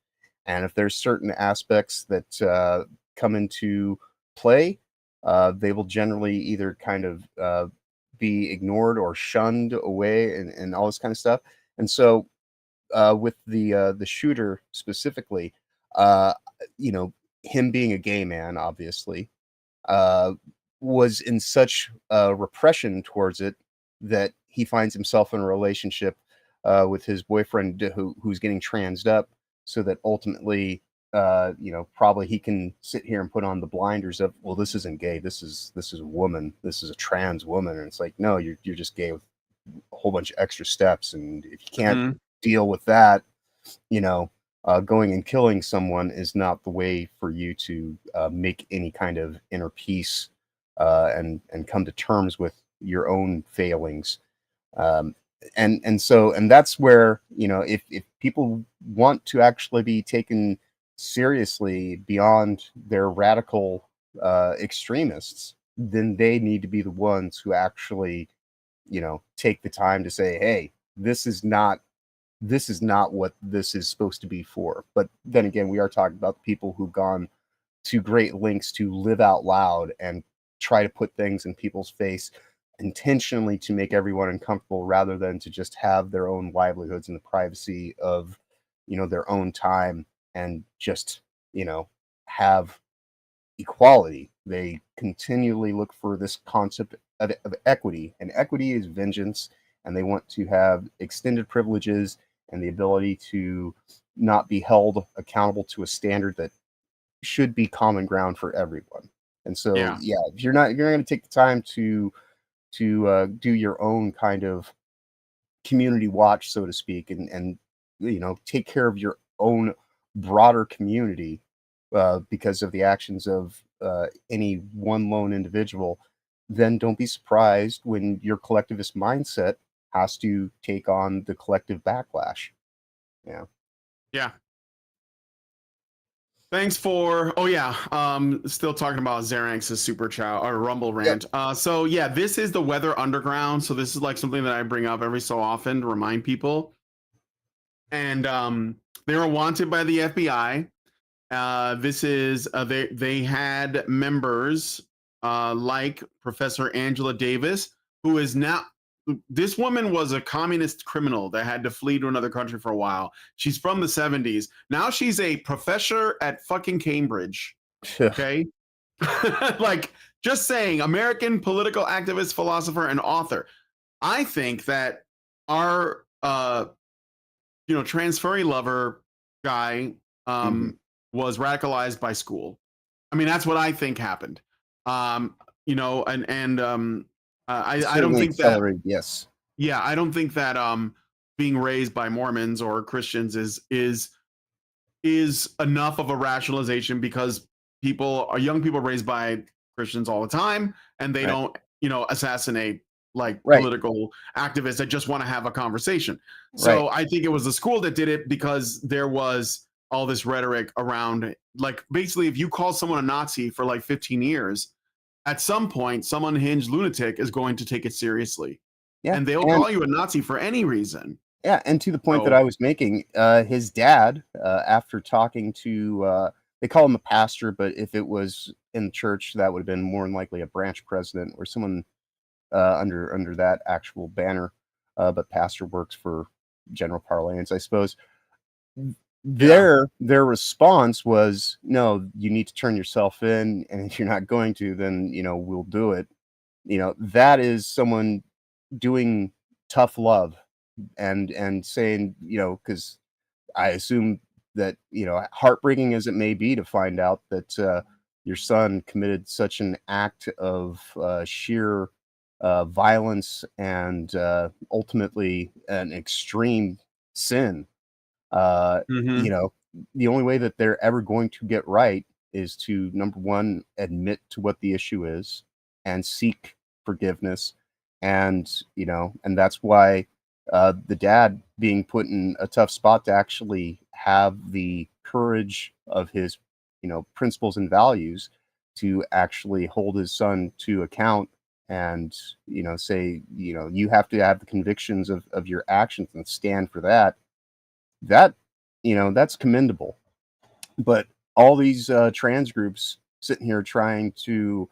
And if there's certain aspects that come into play, they will generally either kind of be ignored or shunned away and all this kind of stuff. And so with the shooter specifically, uh, him being a gay man, obviously, uh, was in such repression towards it that he finds himself in a relationship with his boyfriend who's getting transed up, so that ultimately, probably he can sit here and put on the blinders of, well, this isn't gay, this is a woman, this is a trans woman, and it's like, no, you're just gay with a whole bunch of extra steps, and if you can't deal with that, going and killing someone is not the way for you to make any kind of inner peace and come to terms with your own failings. And that's where if people want to actually be taken seriously beyond their radical extremists, then they need to be the ones who actually take the time to say, hey, this is not what this is supposed to be for. But then again, we are talking about the people who've gone to great lengths to live out loud and try to put things in people's face intentionally to make everyone uncomfortable rather than to just have their own livelihoods in the privacy of, their own time and just, have equality. They continually look for this concept of equity, and equity is vengeance, and they want to have extended privileges and the ability to not be held accountable to a standard that should be common ground for everyone. And so, Yeah. yeah, if you're not going to take the time to do your own kind of community watch, so to speak, and take care of your own broader community because of the actions of any one lone individual, then don't be surprised when your collectivist mindset has to take on the collective backlash. Yeah. Yeah. Thanks for still talking about Xerax's super chat or rumble Yep. rant. So yeah, this is the Weather Underground. So this is like something that I bring up every so often to remind people. And they were wanted by the FBI. This is they had members like Professor Angela Davis, who is now, this woman was a communist criminal that had to flee to another country for a while. She's from the 70s. Now she's a professor at fucking Cambridge. Okay. Like, just saying, American political activist, philosopher, and author. I think that our trans furry lover guy Mhm. was radicalized by school. I mean, that's what I think happened. I don't Certainly think that, accelerated, yes. yeah, I don't think that being raised by Mormons or Christians is enough of a rationalization, because young people raised by Christians all the time, and they Right. don't, assassinate like Right. political activists that just want to have a conversation. Right. So I think it was the school that did it, because there was all this rhetoric around, like, basically, if you call someone a Nazi for like 15 years, at some point, some unhinged lunatic is going to take it seriously, Yeah. and they'll And call you a Nazi for any reason. yeah, and to the point that So I was making, his dad, after talking to, they call him a pastor, but if it was in the church, that would have been more than likely a branch president or someone under that actual banner. But pastor works for general parlance, I suppose. yeah, Their response was, "No, you need to turn yourself in, and if you're not going to, then we'll do it." That is someone doing tough love and saying, because I assume that, heartbreaking as it may be to find out that your son committed such an act of sheer violence and ultimately an extreme sin. Uh, you hmm, know, the only way that they're ever going to get right is to, number one, admit to what the issue is and seek forgiveness. And that's why the dad being put in a tough spot to actually have the courage of his, principles and values to actually hold his son to account and, say, you have to have the convictions of your actions and stand for that. That, that's commendable. But all these trans groups sitting here trying to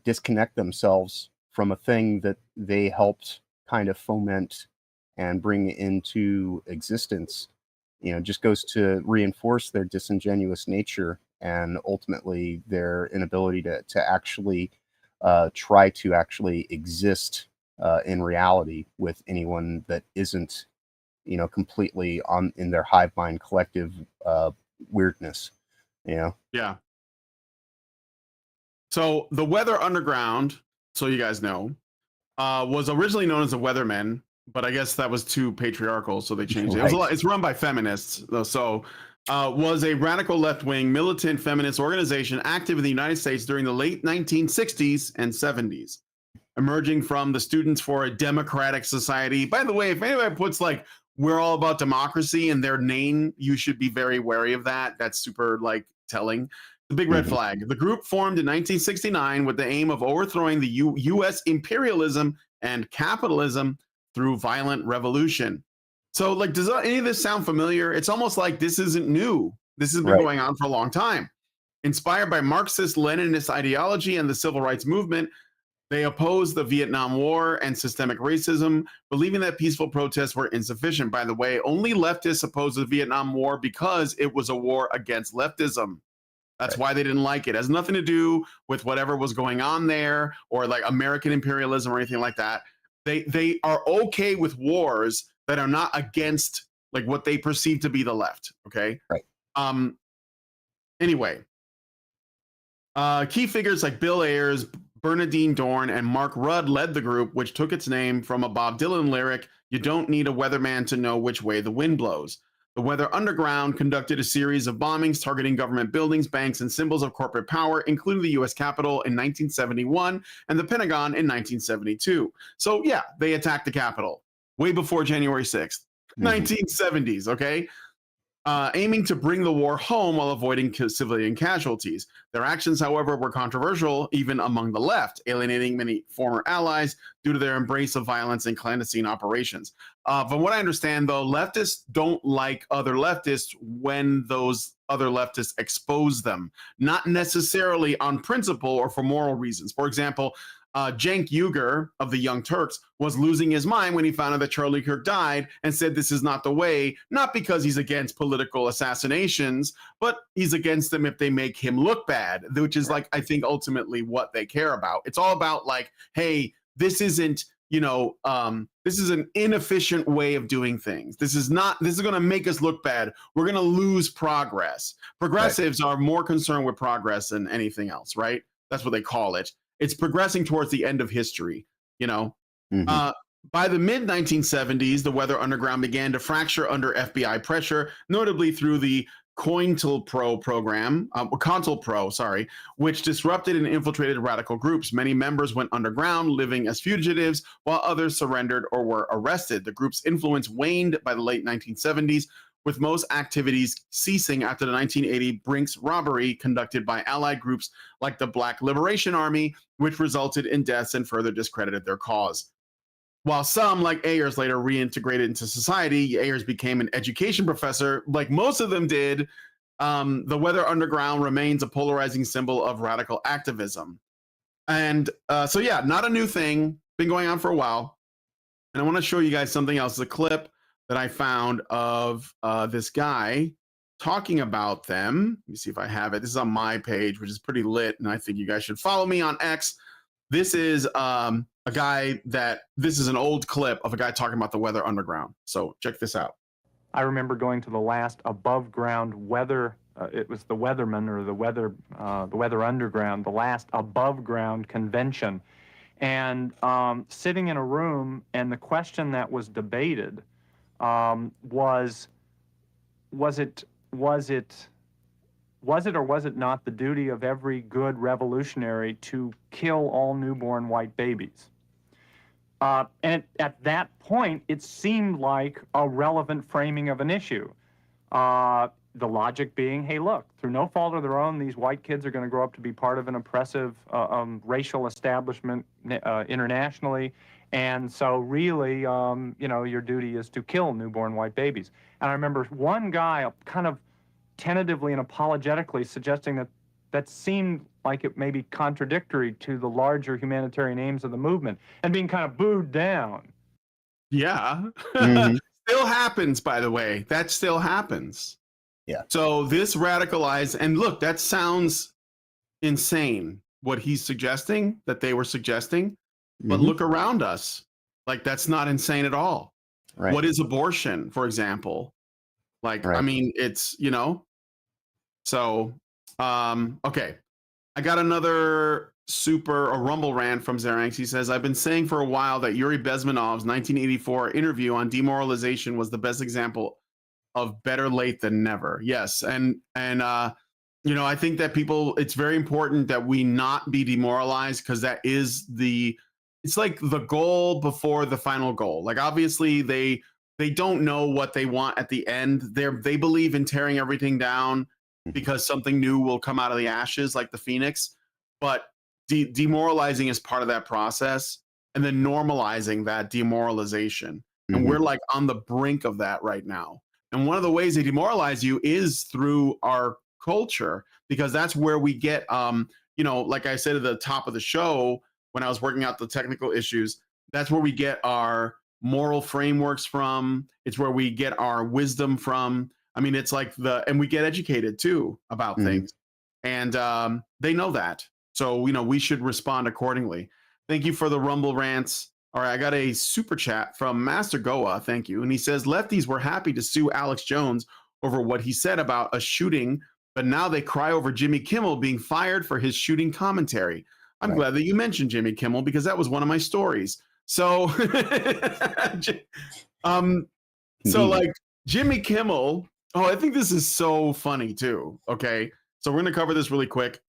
disconnect themselves from a thing that they helped kind of foment and bring into existence, just goes to reinforce their disingenuous nature and ultimately their inability to actually try to actually exist in reality with anyone that isn't, completely on in their hive mind collective weirdness, you know? yeah. So the Weather Underground, so you guys know, was originally known as the Weathermen, but I guess that was too patriarchal, so they changed it. It was a Right. lot. It's run by feminists, though. So was a radical left-wing militant feminist organization active in the United States during the late 1960s and 70s, emerging from the Students for a Democratic Society. By the way, if anybody puts like "we're all about democracy" in their name, you should be very wary of that. That's super like telling. The big red Mhm. flag. The group formed in 1969 with the aim of overthrowing the U.S. imperialism and capitalism through violent revolution. So, like, does any of this sound familiar? It's almost like this isn't new. This has been Right. going on for a long time. Inspired by Marxist-Leninist ideology and the civil rights movement, they opposed the Vietnam War and systemic racism, believing that peaceful protests were insufficient. By the way, only leftists opposed the Vietnam War because it was a war against leftism. That's Right. why they didn't like it. It has nothing to do with whatever was going on there or like American imperialism or anything like that. They are okay with wars that are not against like what they perceive to be the left. Okay. Right. Um. Anyway, key figures like Bill Ayers, Bernadine Dorn, and Mark Rudd led the group, which took its name from a Bob Dylan lyric, "You don't need a weatherman to know which way the wind blows." The Weather Underground conducted a series of bombings targeting government buildings, banks, and symbols of corporate power, including the US Capitol in 1971 and the Pentagon in 1972. So, yeah, they attacked the Capitol way before January 6th, 1970s, okay? Aiming to bring the war home while avoiding civilian casualties. Their actions, however, were controversial even among the left, alienating many former allies due to their embrace of violence and clandestine operations. From what I understand, though, leftists don't like other leftists when those other leftists expose them, not necessarily on principle or for moral reasons. For example, Cenk Uygur of the Young Turks was losing his mind when he found out that Charlie Kirk died and said this is not the way, not because he's against political assassinations, but he's against them if they make him look bad, which is like, I think ultimately what they care about. It's all about like, hey, this isn't, this is an inefficient way of doing things. This is going to make us look bad. We're going to lose progress. Progressives are more concerned with progress than anything else, right? That's what they call it. It's progressing towards the end of history, By the mid-1970s, the Weather Underground began to fracture under FBI pressure, notably through the COINTELPRO program, which disrupted and infiltrated radical groups. Many members went underground, living as fugitives, while others surrendered or were arrested. The group's influence waned by the late 1970s, with most activities ceasing after the 1980 Brinks robbery conducted by allied groups like the Black Liberation Army, which resulted in deaths and further discredited their cause. While some, like Ayers, later reintegrated into society, Ayers became an education professor, like most of them did. The Weather Underground remains a polarizing symbol of radical activism. And so, yeah, not a new thing, been going on for a while. And I want to show you guys something else, a clip that I found of this guy talking about them. Let me see if I have it. This is on my page, which is pretty lit, and I think you guys should follow me on X. This is this is an old clip of a guy talking about the Weather Underground. So check this out. I remember going to the last above ground weather, it was the Weatherman or the Weather Underground, the last above ground convention. And sitting in a room, and the question that was debated was it or was it not the duty of every good revolutionary to kill all newborn white babies? And at that point, it seemed like a relevant framing of an issue. The logic being, hey, look, through no fault of their own, these white kids are going to grow up to be part of an oppressive racial establishment internationally. And so really, your duty is to kill newborn white babies. And I remember one guy kind of tentatively and apologetically suggesting that seemed like it may be contradictory to the larger humanitarian aims of the movement and being kind of booed down. Yeah. Still happens, by the way. That still happens. Yeah. So this radicalized, and look, that sounds insane, what he's suggesting, that they were suggesting. But look around us. Like, that's not insane at all. Right. What is abortion, for example? Like, I mean, it's, So, okay. I got another a rumble rant from Xeranx. He says, I've been saying for a while that Yuri Bezmenov's 1984 interview on demoralization was the best example of better late than never. Yes. And I think that it's very important that we not be demoralized, because that is it's like the goal before the final goal. Like, obviously they don't know what they want at the end. They believe in tearing everything down because something new will come out of the ashes, like the phoenix. But demoralizing is part of that process, and then normalizing that demoralization. And we're like on the brink of that right now. And one of the ways they demoralize you is through our culture, because that's where we get, like I said at the top of the show when I was working out the technical issues, that's where we get our moral frameworks from. It's where we get our wisdom from. I mean, it's like and we get educated too about things, and they know that. So we should respond accordingly. Thank you for the Rumble rants. All right, I got a super chat from Master Goa. Thank you. And he says, lefties were happy to sue Alex Jones over what he said about a shooting, but now they cry over Jimmy Kimmel being fired for his shooting commentary. I'm glad that you mentioned Jimmy Kimmel, because that was one of my stories. So, so like Jimmy Kimmel, I think this is so funny too. Okay, so we're going to cover this really quick.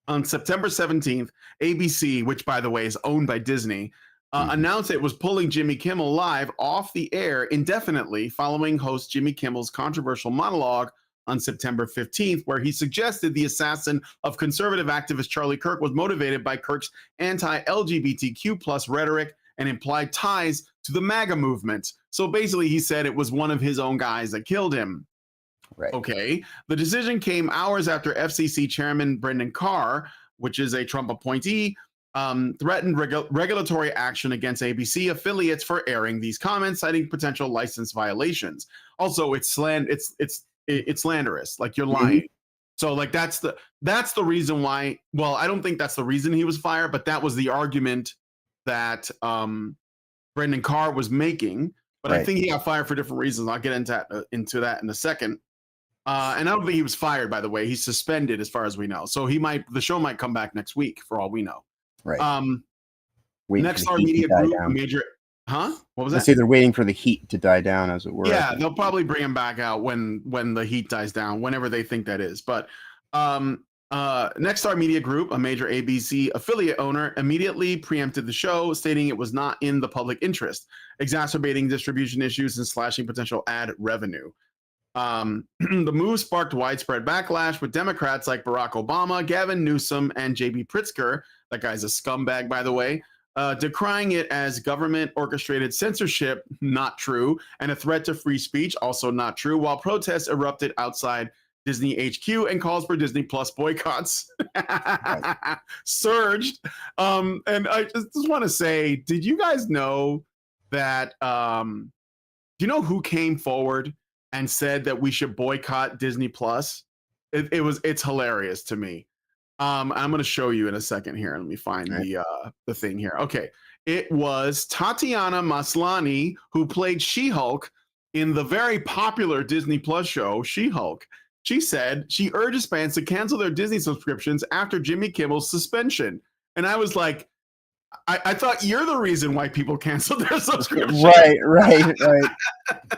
On September 17th, ABC, which by the way is owned by Disney, announced it was pulling Jimmy Kimmel Live off the air indefinitely following host Jimmy Kimmel's controversial monologue on September 15th, where he suggested the assassin of conservative activist Charlie Kirk was motivated by Kirk's anti-LGBTQ plus rhetoric and implied ties to the MAGA movement. So basically, he said it was one of his own guys that killed him. Right. Okay. The decision came hours after FCC Chairman Brendan Carr, which is a Trump appointee, threatened regulatory action against ABC affiliates for airing these comments, citing potential license violations. Also, it's slanderous, like you're lying. So like that's the reason why. Well, I don't think that's the reason he was fired, but that was the argument that Brendan Carr was making. But I think he got fired for different reasons. I'll get into that in a second. And I don't think he was fired, by the way. He's suspended as far as we know. So the show might come back next week for all we know. Right. Next Star Media Group, major. What was that? I say they're waiting for the heat to die down, as it were. Yeah, they'll probably bring him back out when the heat dies down, whenever they think that is. But Next Star Media Group, a major ABC affiliate owner, immediately preempted the show, stating it was not in the public interest, exacerbating distribution issues and slashing potential ad revenue. The move sparked widespread backlash, with Democrats like Barack Obama, Gavin Newsom, and J.B. Pritzker, that guy's a scumbag, by the way, decrying it as government-orchestrated censorship, not true, and a threat to free speech, also not true, while protests erupted outside Disney HQ and calls for Disney Plus boycotts surged. And I just want to say, did you guys know that, do you know who came forward and said that we should boycott Disney Plus? It's hilarious to me. I'm going to show you in a second here. Let me find the thing here. Okay. It was Tatiana Maslany, who played She-Hulk in the very popular Disney Plus show, She-Hulk. She said she urges fans to cancel their Disney subscriptions after Jimmy Kimmel's suspension. And I was like, I thought you're the reason why people canceled their subscription. Right.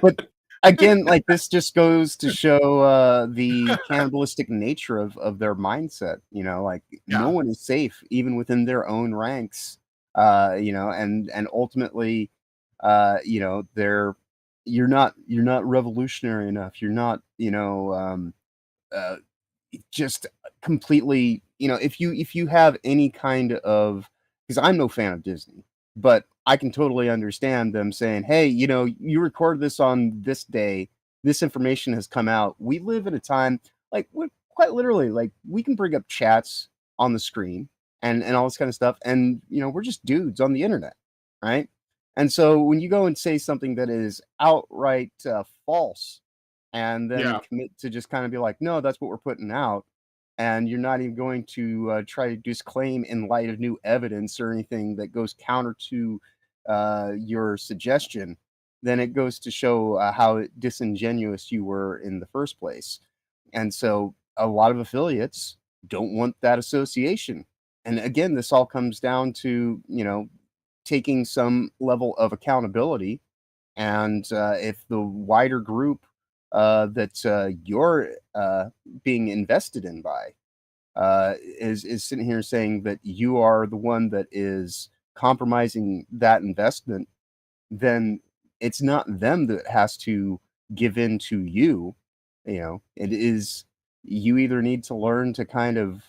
But again, like, this just goes to show the cannibalistic nature of their mindset. No one is safe, even within their own ranks. And ultimately, you're not revolutionary enough. You're not, just completely, if you have any kind of, because I'm no fan of Disney, but I can totally understand them saying, hey, you recorded this on this day, this information has come out. We live in a time, like, quite literally, like, we can bring up chats on the screen and all this kind of stuff. And, we're just dudes on the internet, right? And so when you go and say something that is outright false, and then commit to just kind of be like, no, that's what we're putting out, and you're not even going to try to disclaim in light of new evidence or anything that goes counter to your suggestion, then it goes to show how disingenuous you were in the first place. And so a lot of affiliates don't want that association. And again, this all comes down to, taking some level of accountability. And if the wider group that you're being invested in by is sitting here saying that you are the one that is compromising that investment, then it's not them that has to give in to you. It is, you either need to learn to kind of,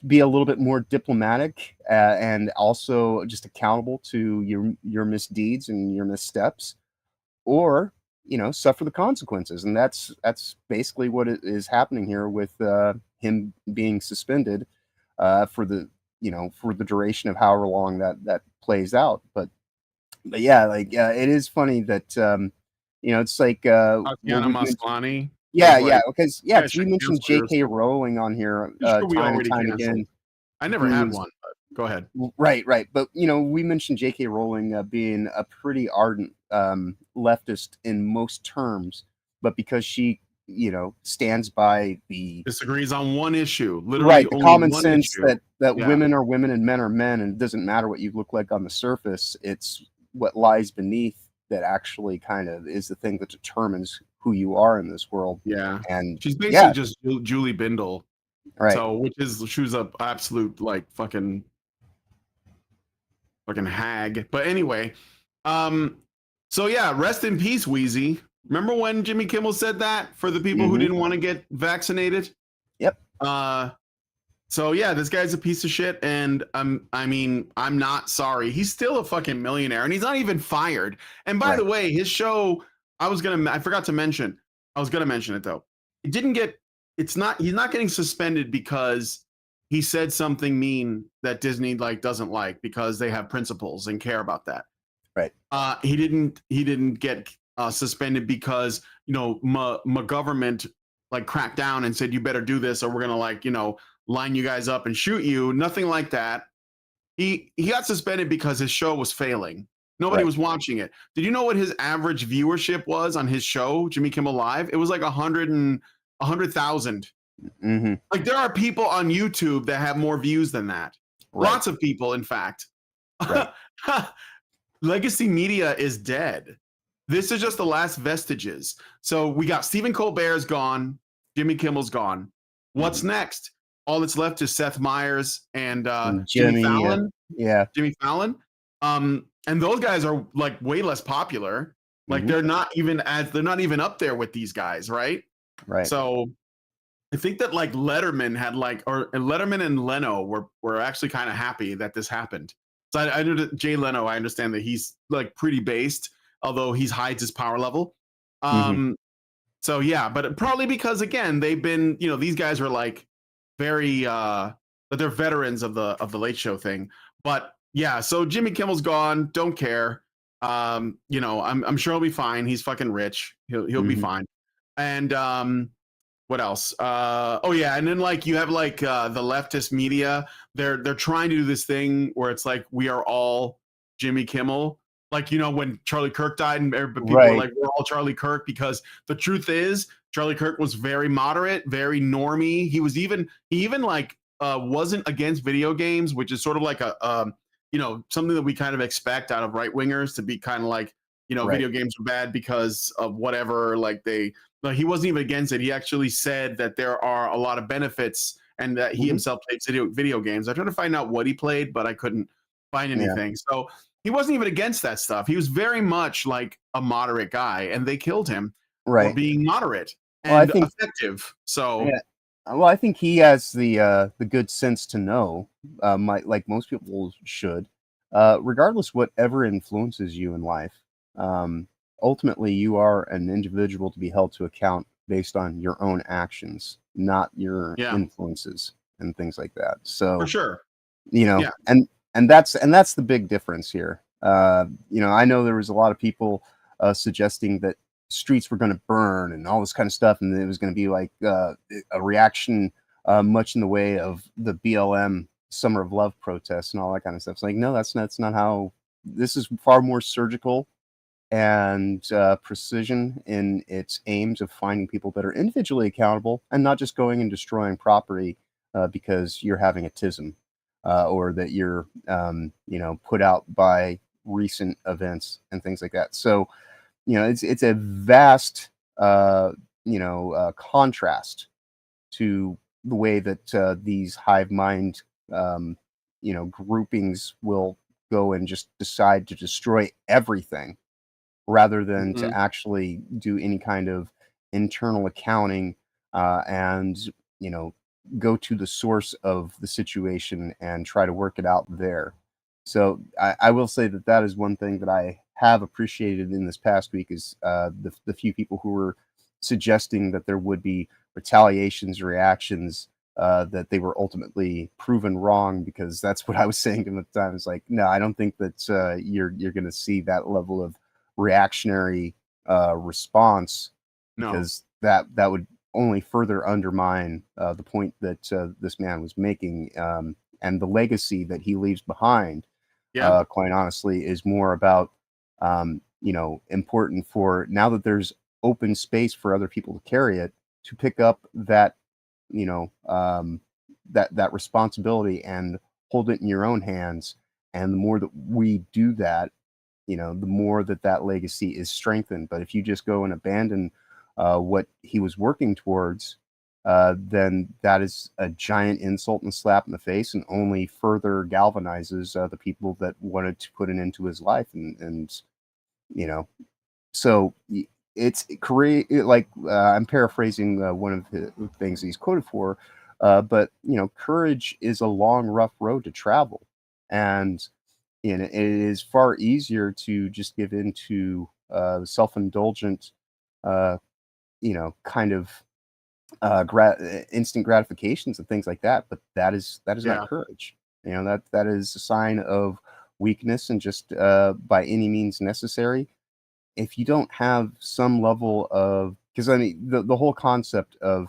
be a little bit more diplomatic and also just accountable to your misdeeds and your missteps, or suffer the consequences. And that's basically what is happening here with him being suspended for the duration of however long that plays out. But yeah, like it is funny that it's like Tatiana Maslany was yeah, like, because "You guys we should mentioned cancel your." J.K. Rowling on here I'm sure we time and already time canceled. again. I never who had is- one, but go ahead. Right. But we mentioned J.K. Rowling being a pretty ardent leftist in most terms, but because she stands by the Disagrees on one issue, literally the only common one sense issue. that Yeah. women are women and men are men, and it doesn't matter what you look like on the surface. It's what lies beneath that actually kind of is the thing that determines who you are in this world. Yeah. And She's basically just Julie Bindel. right. So, she was a absolute like fucking hag. But anyway, so yeah, rest in peace, Wheezy. Remember when Jimmy Kimmel said that for the people who didn't want to get vaccinated? Yep. So yeah, this guy's a piece of shit, and I'm not sorry. He's still a fucking millionaire, and he's not even fired. And by the way, his show, I forgot to mention. I was gonna mention it though. It didn't get. He's not getting suspended because he said something mean that Disney doesn't like, because they have principles and care about that. Right. He didn't get suspended because my government cracked down and said you better do this or we're gonna line you guys up and shoot you. Nothing like that. He got suspended because his show was failing. Nobody was watching it. Did you know what his average viewership was on his show, Jimmy Kimmel Live? It was like 100,000. Mm-hmm. Like, there are people on YouTube that have more views than that. Lots of people, in fact. Legacy media is dead. This is just the last vestiges. So we got Stephen Colbert's gone. Jimmy Kimmel's gone. What's next? All that's left is Seth Meyers and Jimmy Fallon. Jimmy Fallon. And those guys are way less popular. They're not even up there with these guys, right? Right. So I think that Letterman had Letterman and Leno were actually kind of happy that this happened. So I know that Jay Leno, I understand that he's pretty based, although he hides his power level. So yeah, but probably because again they've been these guys are very they're veterans of the Late Show thing. But yeah, so Jimmy Kimmel's gone. Don't care. I'm sure he'll be fine. He's fucking rich. He'll be fine. And what else? Oh yeah, and then you have the leftist media. They're trying to do this thing where it's we are all Jimmy Kimmel. When Charlie Kirk died, and people were we're all Charlie Kirk, because the truth is Charlie Kirk was very moderate, very normie. He even wasn't against video games, which is sort of something that we kind of expect out of right wingers to be kind of video games are bad because of whatever. He wasn't even against it. He actually said that there are a lot of benefits and that he himself plays video games. I tried to find out what he played, but I couldn't find anything. So he wasn't even against that stuff. He was very much a moderate guy, and they killed him for being moderate and effective. So well, I think he has the good sense to know, like most people should, regardless whatever influences you in life. Ultimately, you are an individual to be held to account based on your own actions, not your influences and things like that. So for sure, and that's the big difference here. I know there was a lot of people suggesting that streets were going to burn and all this kind of stuff, and it was going to be a reaction much in the way of the BLM Summer of Love protests and all that kind of stuff. It's no, that's not how. This is far more surgical and precision in its aims of finding people that are individually accountable and not just going and destroying property because you're having a tism or that you're put out by recent events and things like that. So it's a vast contrast to the way that these hive mind groupings will go and just decide to destroy everything rather than to actually do any kind of internal accounting and go to the source of the situation and try to work it out there. So I will say that is one thing that I have appreciated in this past week is the few people who were suggesting that there would be retaliations, reactions, that they were ultimately proven wrong, because that's what I was saying to them at the time. It's like, no, I don't think that you're going to see that level of reactionary response, because that would only further undermine the point that this man was making, and the legacy that he leaves behind. Quite honestly, is more about important for now that there's open space for other people to carry it, to pick up that that responsibility and hold it in your own hands. And the more that we do that, the more that legacy is strengthened. But if you just go and abandon what he was working towards, then that is a giant insult and slap in the face, and only further galvanizes the people that wanted to put an end to his life. And so it's courage. Like I'm paraphrasing one of the things he's quoted for, but courage is a long, rough road to travel, and it is far easier to just give in to self-indulgent, kind of instant gratifications and things like that. But that is not courage. That is a sign of weakness, and just by any means necessary. If you don't have some level of, because I mean the whole concept of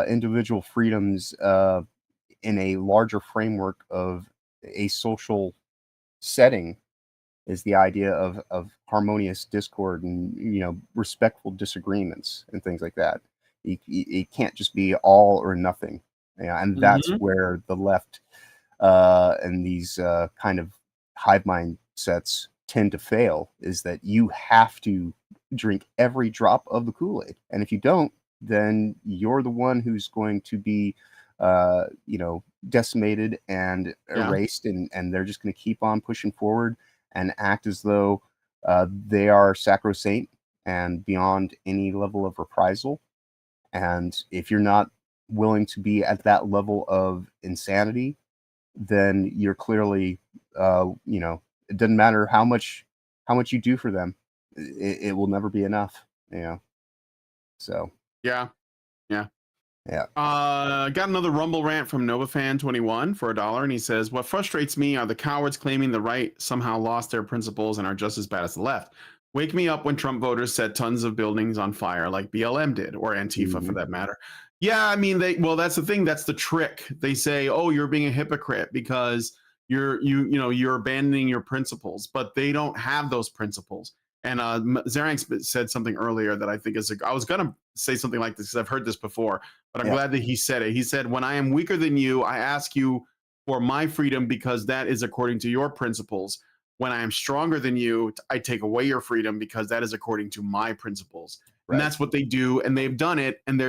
individual freedoms in a larger framework of a social setting is the idea of harmonious discord and respectful disagreements and things like that. It can't just be all or nothing, and that's where the left and these kind of hive mind sets tend to fail, is that you have to drink every drop of the Kool-Aid, and if you don't, then you're the one who's going to be decimated and erased, and they're just going to keep on pushing forward and act as though they are sacrosanct and beyond any level of reprisal. And if you're not willing to be at that level of insanity, then you're clearly it doesn't matter how much you do for them, it will never be enough. So yeah. Got another Rumble rant from NovaFan21 for $1, and he says, "What frustrates me are the cowards claiming the right somehow lost their principles and are just as bad as the left. Wake me up when Trump voters set tons of buildings on fire like BLM did, or Antifa for that matter." Yeah, I mean, that's the thing. That's the trick. They say, "Oh, you're being a hypocrite because you're abandoning your principles," but they don't have those principles. And Zeranx said something earlier that I think I was going to say something like this because I've heard this before, but I'm glad that he said it. He said, "When I am weaker than you, I ask you for my freedom because that is according to your principles. When I am stronger than you, I take away your freedom because that is according to my principles." Right. And that's what they do, and they've done it, and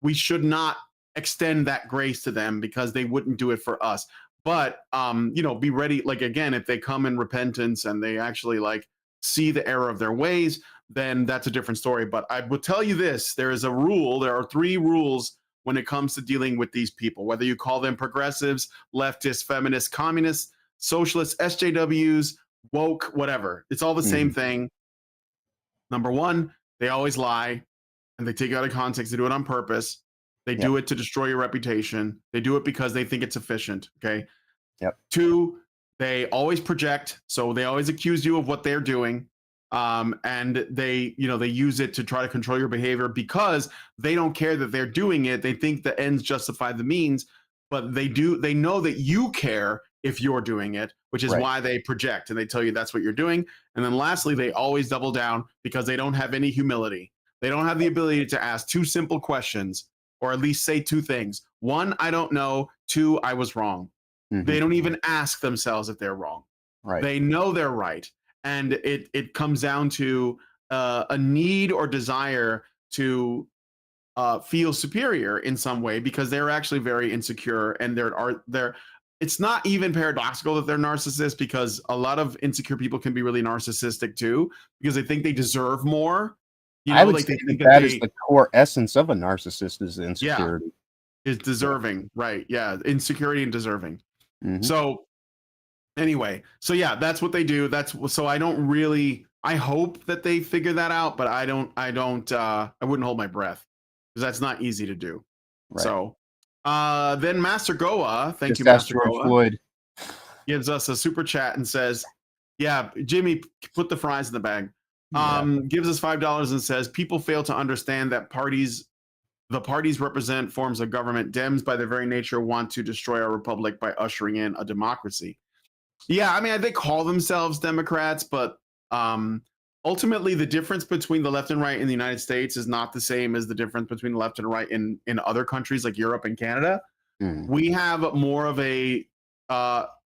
we should not extend that grace to them because they wouldn't do it for us. But be ready, like, again, if they come in repentance and they actually see the error of their ways, then that's a different story. But I will tell you this, there is a rule, there are 3 rules when it comes to dealing with these people, whether you call them progressives, leftists, feminists, communists, socialists, SJWs, woke, whatever. It's all the same thing. Number 1, they always lie, and they take it out of context. They do it on purpose. They do it to destroy your reputation. They do it because they think it's efficient, okay? 2, they always project, so they always accuse you of what they're doing, and they use it to try to control your behavior because they don't care that they're doing it. They think the ends justify the means, but they know that you care if you're doing it, which is why they project and they tell you that's what you're doing. And then lastly, they always double down because they don't have any humility. They don't have the ability to ask 2 simple questions, or at least say 2 things. 1, I don't know. 2, I was wrong. They don't even ask themselves if they're wrong. They know they're right. And it comes down to a need or desire to feel superior in some way because they're actually very insecure, and they're it's not even paradoxical that they're narcissists, because a lot of insecure people can be really narcissistic too because they think they deserve more. I would say that is the core essence of a narcissist, is insecurity. Is deserving, right? Yeah, insecurity and deserving. So Anyway, so yeah, that's what they do. So I don't really. I hope that they figure that out, but I don't. I wouldn't hold my breath because that's not easy to do. Right. So, then Master Goa, thank you, Just ask Master George Goa, Floyd. gives us a super chat and says, "Yeah, Jimmy, put the fries in the bag." Yeah. Gives us $5 and says, "People fail to understand that the parties represent forms of government. Dems, by their very nature, want to destroy our republic by ushering in a democracy." Yeah, I mean, they call themselves Democrats, but ultimately, the difference between the left and right in the United States is not the same as the difference between the left and right in other countries like Europe and Canada. Mm. We have more of a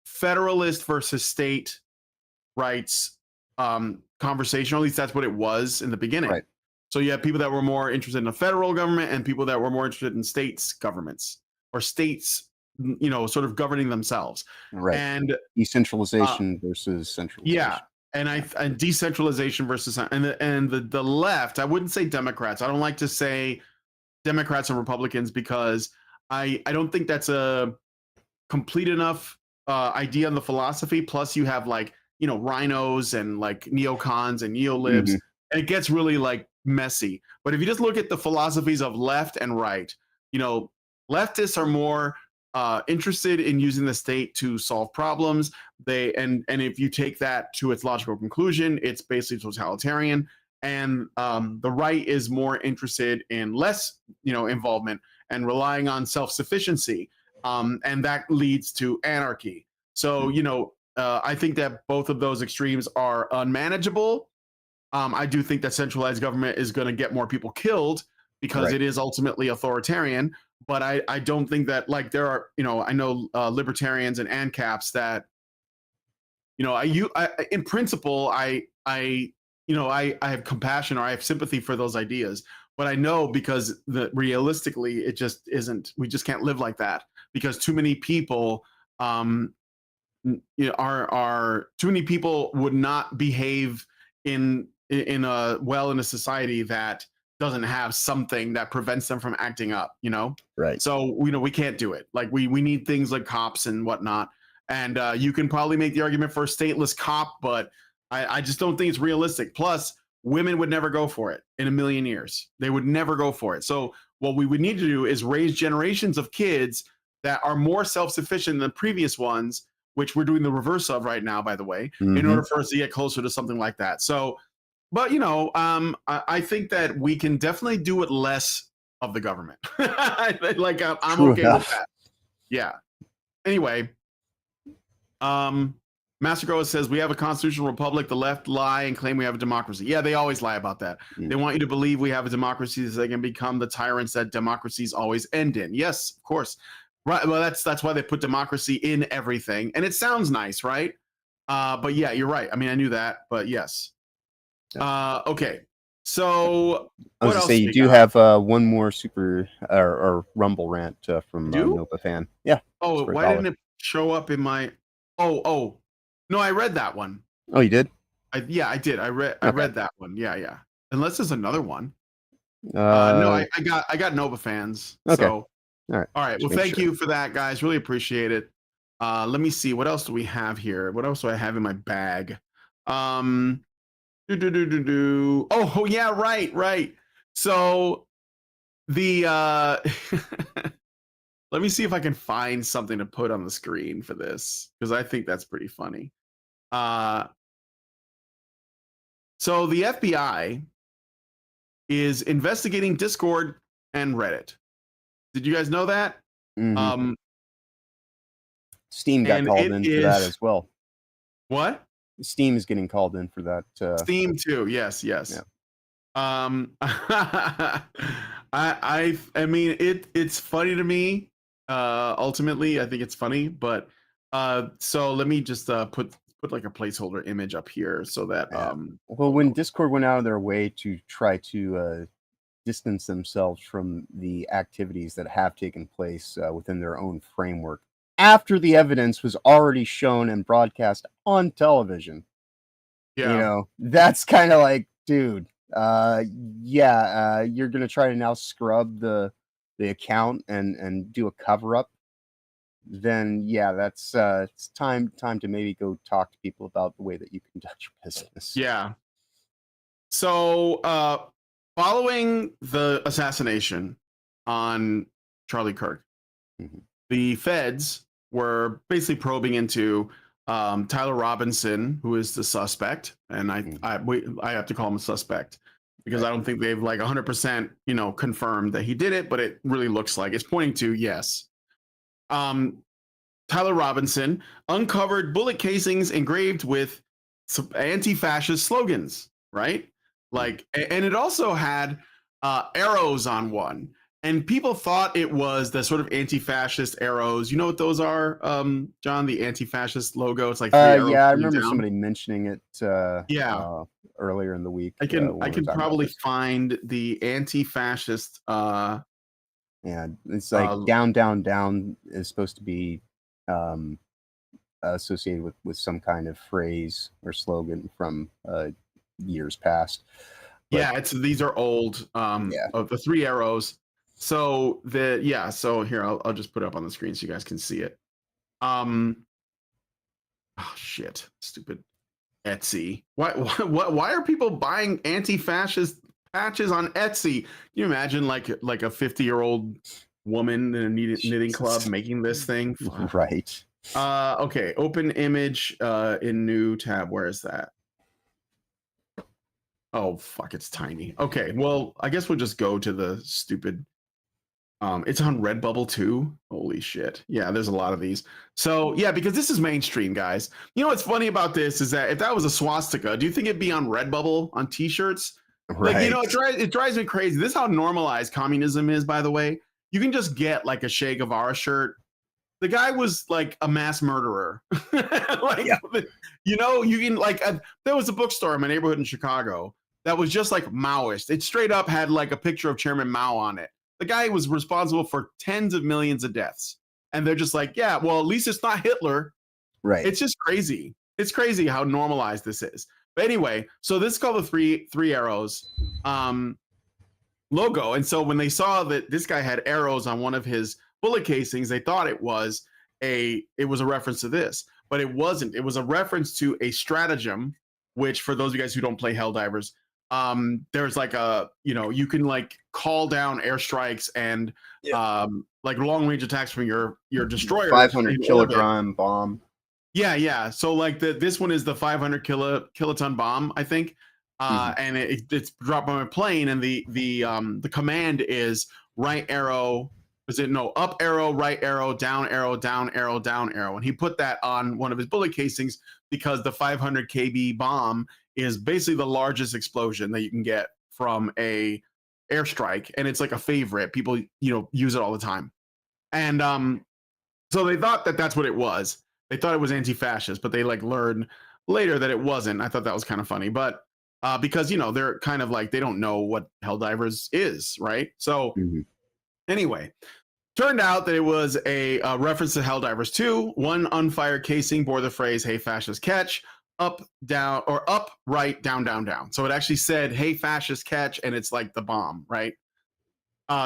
federalist versus state rights conversation. At least that's what it was in the beginning. Right. So you have people that were more interested in the federal government and people that were more interested in states governments or states, sort of governing themselves. Right. And Decentralization versus centralization. yeah, and decentralization versus and the left. I wouldn't say Democrats. I don't like to say Democrats and Republicans because I don't think that's a complete enough idea on the philosophy. Plus, you have like rhinos and like neocons and neolibs, and it gets really like messy. But if you just look at the philosophies of left and right, leftists are more interested in using the state to solve problems. And if you take that to its logical conclusion, it's basically totalitarian. And the right is more interested in less, involvement and relying on self-sufficiency. And that leads to anarchy. So, I think that both of those extremes are unmanageable. I do think that centralized government is going to get more people killed because it is ultimately authoritarian. But I don't think that like there are, I know libertarians and ANCAPs that, in principle, I have compassion or I have sympathy for those ideas. But I know because realistically, it just isn't. We just can't live like that because too many people are too many people would not behave in a society that doesn't have something that prevents them from acting up, Right. So we can't do it. Like we need things like cops and whatnot. And you can probably make the argument for a stateless cop, but I just don't think it's realistic. Plus, women would never go for it in a million years. They would never go for it. So what we would need to do is raise generations of kids that are more self-sufficient than previous ones, which we're doing the reverse of right now, by the way, in order for us to get closer to something like that. So, but I think that we can definitely do it less of the government. Like I'm True okay enough. with that. Yeah. Anyway, Master Goa says we have a constitutional republic. The left lie and claim we have a democracy. Yeah, they always lie about that. They want you to believe we have a democracy so they can become the tyrants that democracies always end in. Yes, of course. Right. Well, that's why they put democracy in everything, and it sounds nice, right? But yeah, you're right. I mean, I knew that, but yes. Okay. So I was what gonna else? say you do have one more super or rumble rant from Nova fan. Yeah. Oh, for why didn't it show up in my? Oh, no, I read that one. Oh, you did? I did. I read that one. Yeah. Unless there's another one. No, I got Nova fans. Okay. So all right. Well, thank you for that, guys. Really appreciate it. Let me see. What else do we have here? What else do I have in my bag? Oh, yeah, right. So the let me see if I can find something to put on the screen for this because I think that's pretty funny. So the FBI is investigating Discord and Reddit. Did you guys know that? Steam got called in for that as well. What? Steam is getting called in for that. Steam too. Yes. Yeah. I mean it's funny to me. Ultimately, I think it's funny, but so let me just put like a placeholder image up here so that well, when Discord went out of their way to try to distance themselves from the activities that have taken place within their own framework after the evidence was already shown and broadcast on television. That's kind of like, dude, you're gonna try to now scrub the account and do a cover up. then yeah, that's it's time to maybe go talk to people about the way that you conduct your business. Yeah. So, following the assassination on Charlie Kirk, Mhm. the feds were basically probing into Tyler Robinson, who is the suspect, and I have to call him a suspect because I don't think they've like 100% confirmed that he did it, but it really looks like it's pointing to yes. Tyler Robinson uncovered bullet casings engraved with some anti-fascist slogans, right? Like, and it also had arrows on one, and people thought it was the sort of anti-fascist arrows. You know what those are, John? The anti-fascist logo. It's like three arrows. Yeah, I coming remember down. somebody mentioning it. Yeah. Earlier in the week. I when we can were talking about probably this. find the anti-fascist. Yeah, it's like down is supposed to be associated with some kind of phrase or slogan from years past. But, yeah, these are old. Of the three arrows. So so here I'll just put it up on the screen so you guys can see it. Oh shit, stupid Etsy. Why are people buying anti-fascist patches on Etsy? Can you imagine like a 50-year-old woman in a knitting club making this thing? Right. Okay, open image in new tab. Where is that? Oh fuck, it's tiny. Okay, well, I guess we'll just go to the stupid. It's on Redbubble too. Holy shit. Yeah, there's a lot of these. So yeah, because this is mainstream, guys. You know what's funny about this is that if that was a swastika, do you think it'd be on Redbubble on t-shirts? Right. Like, it drives me crazy. This is how normalized communism is, by the way. You can just get like a Che Guevara shirt. The guy was like a mass murderer. You can like there was a bookstore in my neighborhood in Chicago that was just like Maoist. It straight up had like a picture of Chairman Mao on it. The guy was responsible for tens of millions of deaths. And they're just like, yeah, well, at least it's not Hitler. Right. It's just crazy. It's crazy how normalized this is. But anyway, so this is called the three arrows logo. And so when they saw that this guy had arrows on one of his bullet casings, they thought it was a reference to this, but it wasn't. It was a reference to a stratagem, which for those of you guys who don't play Helldivers, there's like you can like call down airstrikes and like long range attacks from your destroyer. 500 kilogram bomb. Yeah. So like this one is the 500 kiloton bomb, I think. And it's dropped on a plane, and the command is right arrow. Up arrow, right arrow, down arrow, down arrow, down arrow. And he put that on one of his bullet casings because the 500 kb bomb is basically the largest explosion that you can get from a airstrike, and it's like a favorite. People use it all the time. And so they thought that that's what it was. They thought it was anti-fascist, but they like learned later that it wasn't. I thought that was kind of funny, but because they're kind of like they don't know what Helldivers is, right? So anyway, turned out that it was a reference to Helldivers 2. One unfired casing bore the phrase "Hey fascist, catch!" Up, down, or up, right, down, down, down. So it actually said "Hey fascist, catch!" and it's like the bomb, right?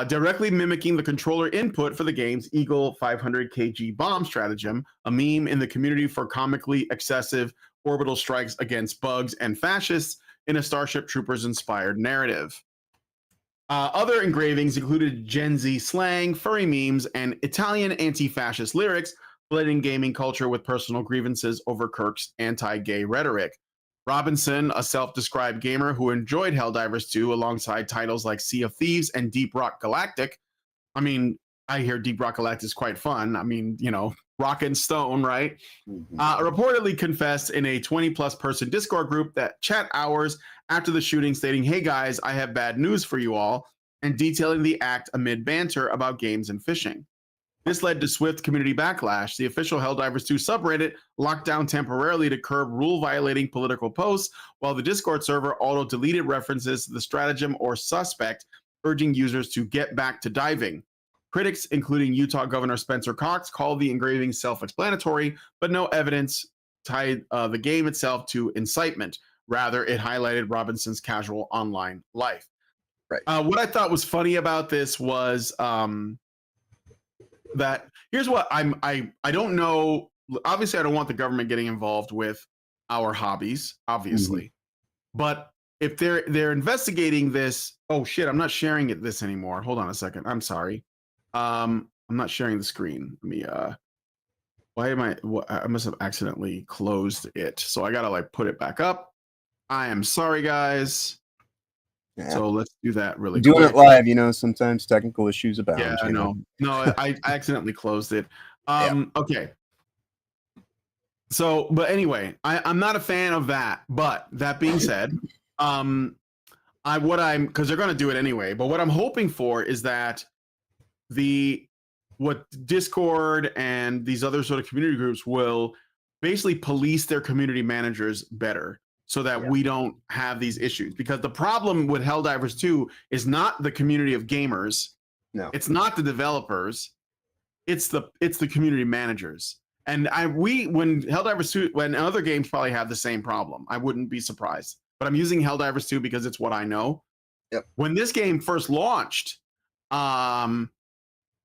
Directly mimicking the controller input for the game's Eagle 500 kg bomb stratagem, a meme in the community for comically excessive orbital strikes against bugs and fascists in a Starship Troopers inspired narrative. Other engravings included Gen Z slang, furry memes, and Italian anti-fascist lyrics, blending gaming culture with personal grievances over Kirk's anti-gay rhetoric. Robinson, a self-described gamer who enjoyed Helldivers 2 alongside titles like Sea of Thieves and Deep Rock Galactic. I mean, I hear Deep Rock Galactic is quite fun. I mean, rock and stone, right? Reportedly confessed in a 20-plus person Discord group that chat hours after the shooting, stating, "Hey guys, I have bad news for you all," and detailing the act amid banter about games and fishing. This led to swift community backlash. The official Helldivers 2 subreddit locked down temporarily to curb rule-violating political posts, while the Discord server auto-deleted references to the stratagem or suspect, urging users to get back to diving. Critics, including Utah Governor Spencer Cox, called the engraving self-explanatory, but no evidence tied the game itself to incitement. Rather, it highlighted Robinson's casual online life. Right. What I thought was funny about this was that here's what I don't know. Obviously, I don't want the government getting involved with our hobbies, obviously. But if they're investigating this, oh shit, I'm not sharing this anymore. Hold on a second. I'm sorry. I'm not sharing the screen. Let me why am I must have accidentally closed it. So I gotta like put it back up. I am sorry, guys. Yeah. So let's do that really Doing quick. it live, sometimes technical issues abound. Yeah, I know. No, I accidentally closed it. Yeah. Okay. So, but anyway, I'm not a fan of that. But that being said, because they're going to do it anyway. But what I'm hoping for is that what Discord and these other sort of community groups will basically police their community managers better, so that we don't have these issues. Because the problem with Helldivers 2 is not the community of gamers. No. It's not the developers. It's the community managers. And when Helldivers 2, when other games probably have the same problem, I wouldn't be surprised. But I'm using Helldivers 2 because it's what I know. Yep. When this game first launched,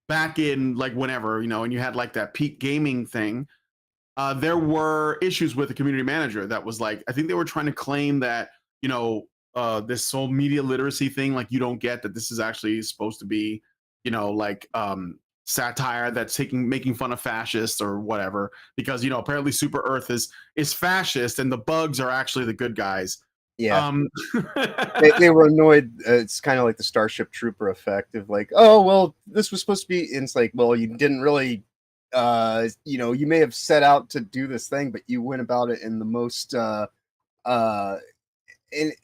back in like whenever, and you had like that peak gaming thing, there were issues with the community manager that was like, I think they were trying to claim that, this whole media literacy thing, like you don't get that this is actually supposed to be, like satire that's making fun of fascists or whatever, because apparently Super Earth is fascist and the bugs are actually the good guys. Yeah. They were annoyed. It's kind of like the Starship Trooper effect of like, oh well, this was supposed to be, and it's like, well, you didn't really you may have set out to do this thing, but you went about it in the most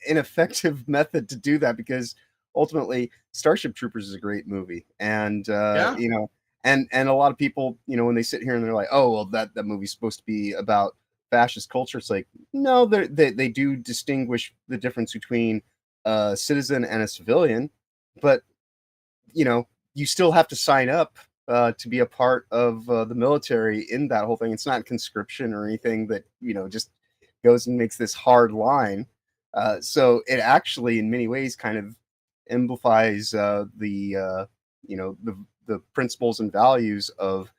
ineffective method to do that, because ultimately Starship Troopers is a great movie, and and a lot of people, when they sit here and they're like, oh well, that movie's supposed to be about fascist culture, it's like, no, they do distinguish the difference between a citizen and a civilian, but you still have to sign up to be a part of the military in that whole thing. It's not conscription or anything that just goes and makes this hard line. So it actually, in many ways, kind of amplifies the principles and values of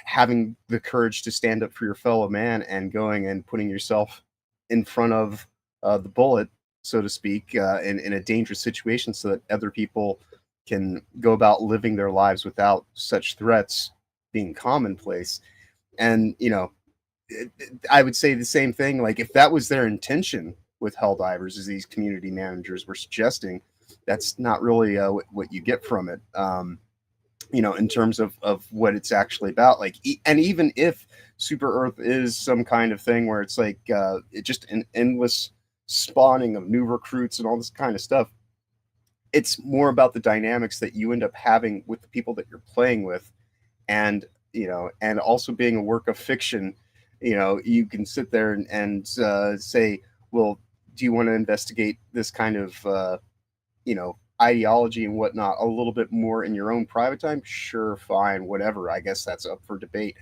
having the courage to stand up for your fellow man and going and putting yourself in front of the bullet, so to speak, in a dangerous situation, so that other people can go about living their lives without such threats being commonplace. And I would say the same thing. Like, if that was their intention with Helldivers, as these community managers were suggesting, that's not really what you get from it. In terms of what it's actually about. Like, and even if Super Earth is some kind of thing where it's like it just an endless spawning of new recruits and all this kind of stuff, it's more about the dynamics that you end up having with the people that you're playing with, and and also being a work of fiction. You can sit there and say, well, do you want to investigate this kind of ideology and whatnot a little bit more in your own private time? Sure, fine, whatever. I guess that's up for debate.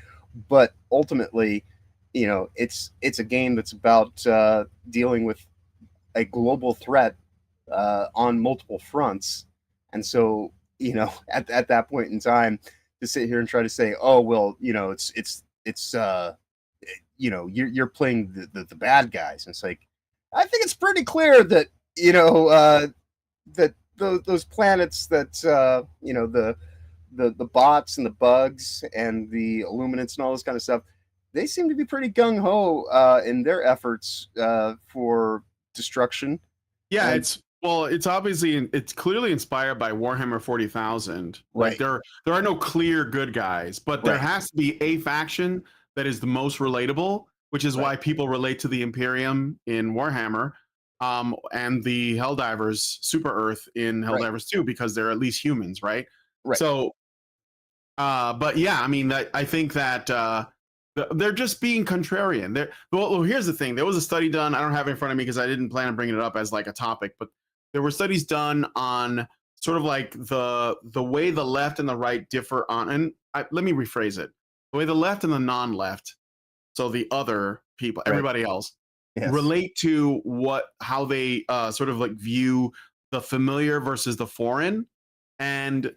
But ultimately, it's a game that's about dealing with a global threat on multiple fronts. And so, at that point in time, to sit here and try to say, oh well, it's you're playing the bad guys, and it's like, I think it's pretty clear that that those planets that the bots and the bugs and the illuminants and all this kind of stuff, they seem to be pretty gung-ho in their efforts for destruction. Yeah, and it's clearly inspired by Warhammer 40,000. Like, there are no clear good guys, but there has to be a faction that is the most relatable, which is why people relate to the Imperium in Warhammer, and the Helldivers Super Earth in Helldivers 2, because they're at least humans, right? So, but yeah, I mean, I think that they're just being contrarian. Well, here's the thing. There was a study done. I don't have it in front of me because I didn't plan on bringing it up as like a topic, but there were studies done on sort of like the way the left and the right differ on, and let me rephrase it. The way the left and the non-left, so the other people, everybody else, relate to how they sort of like view the familiar versus the foreign. And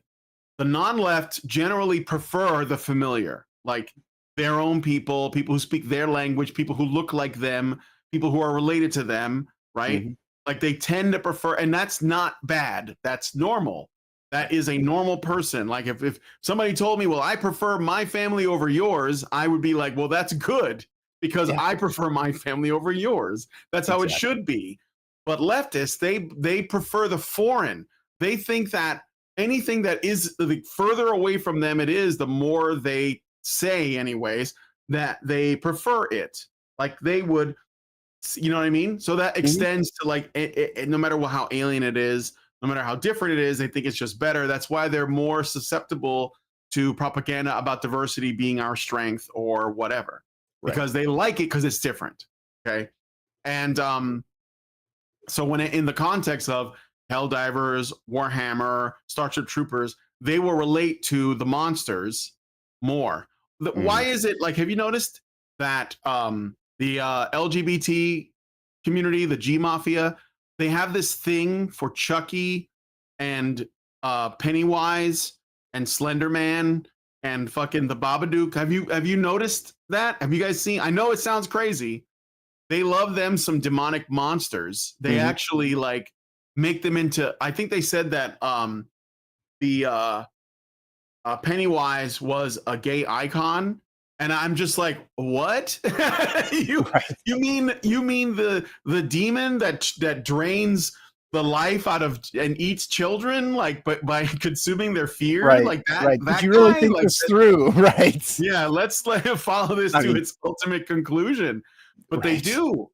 the non-left generally prefer the familiar, like their own people who speak their language, people who look like them, people who are related to them, right? Like they tend to prefer, and that's not bad. That's normal. That is a normal person. Like if somebody told me, well, I prefer my family over yours, I would be like, well, that's good because I prefer my family over yours. That's how it should be. But leftists, they prefer the foreign. They think that anything that is the further away from them it is, the more they say, anyways, that they prefer it. Like they would, you know what I mean? So that extends to like no matter how alien it is, no matter how different it is, they think it's just better. That's why they're more susceptible to propaganda about diversity being our strength or whatever, because they like it because it's different. Okay, and so when in the context of Helldivers, Warhammer, Starship Troopers, they will relate to the monsters more. Why is it like? Have you noticed that the LGBT community, the G Mafia, they have this thing for Chucky and Pennywise and Slender Man and fucking the Babadook? Have you noticed that? Have you guys seen? I know it sounds crazy. They love them some demonic monsters. They actually like make them into. I think they said that the Pennywise was a gay icon, and I'm just like, what? you mean the demon that drains the life out of and eats children, like, but by consuming their fear, like that? Right. That Did you really guy? think Like, this through? Right. yeah, let's let him follow this to its ultimate conclusion. But they do.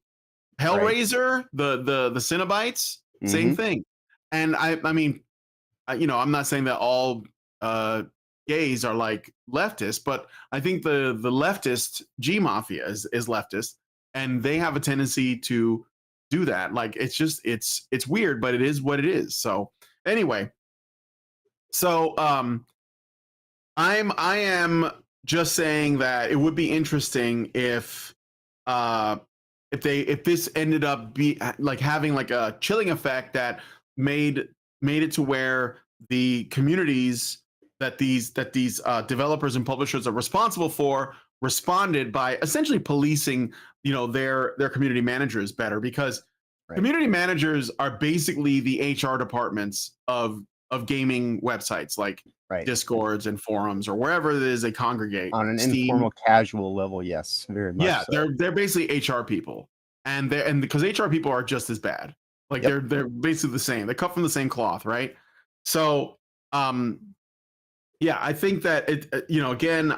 Hellraiser, the Cenobites, same thing. And I mean, you know, I'm not saying that all gays are like leftists, but I think the leftist G Mafia is leftist, and they have a tendency to do that. Like it's just it's weird, but it is what it is. So anyway, so I am just saying that it would be interesting if this ended up be like having like a chilling effect that made it to where the communities that these developers and publishers are responsible for responded by essentially policing, you know, their community managers better, because community managers are basically the HR departments of gaming websites like Discords and forums or wherever it is they congregate on an Steam. informal, casual level. Yes, very much. Yeah, so. they're basically HR people, and because HR people are just as bad. Like they're basically the same. They cut from the same cloth, right? So, yeah, I think that it. You know, again,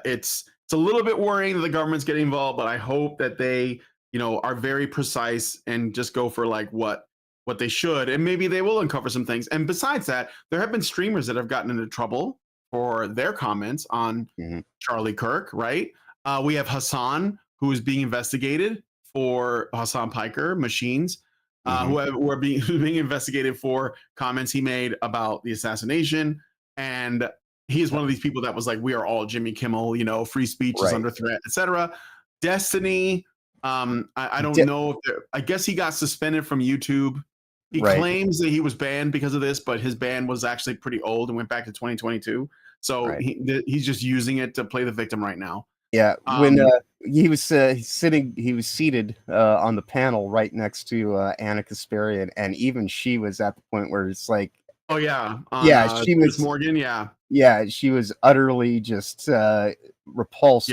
it's a little bit worrying that the government's getting involved, but I hope that they, you know, are very precise and just go for like what they should, and maybe they will uncover some things. And besides that, there have been streamers that have gotten into trouble for their comments on Charlie Kirk, right? We have Hassan, who is being investigated for Hassan Piker machines, who are being investigated for comments he made about the assassination. And he is one of these people that was like, we are all Jimmy Kimmel, you know, free speech is under threat, etc. Destiny, I don't know. I guess he got suspended from YouTube. He claims that he was banned because of this, but his ban was actually pretty old and went back to 2022. So he's just using it to play the victim right now. Yeah, when he was seated on the panel right next to Anna Kasparian, and even she was at the point where it's like, oh yeah, she was Morgan, she was utterly just repulsed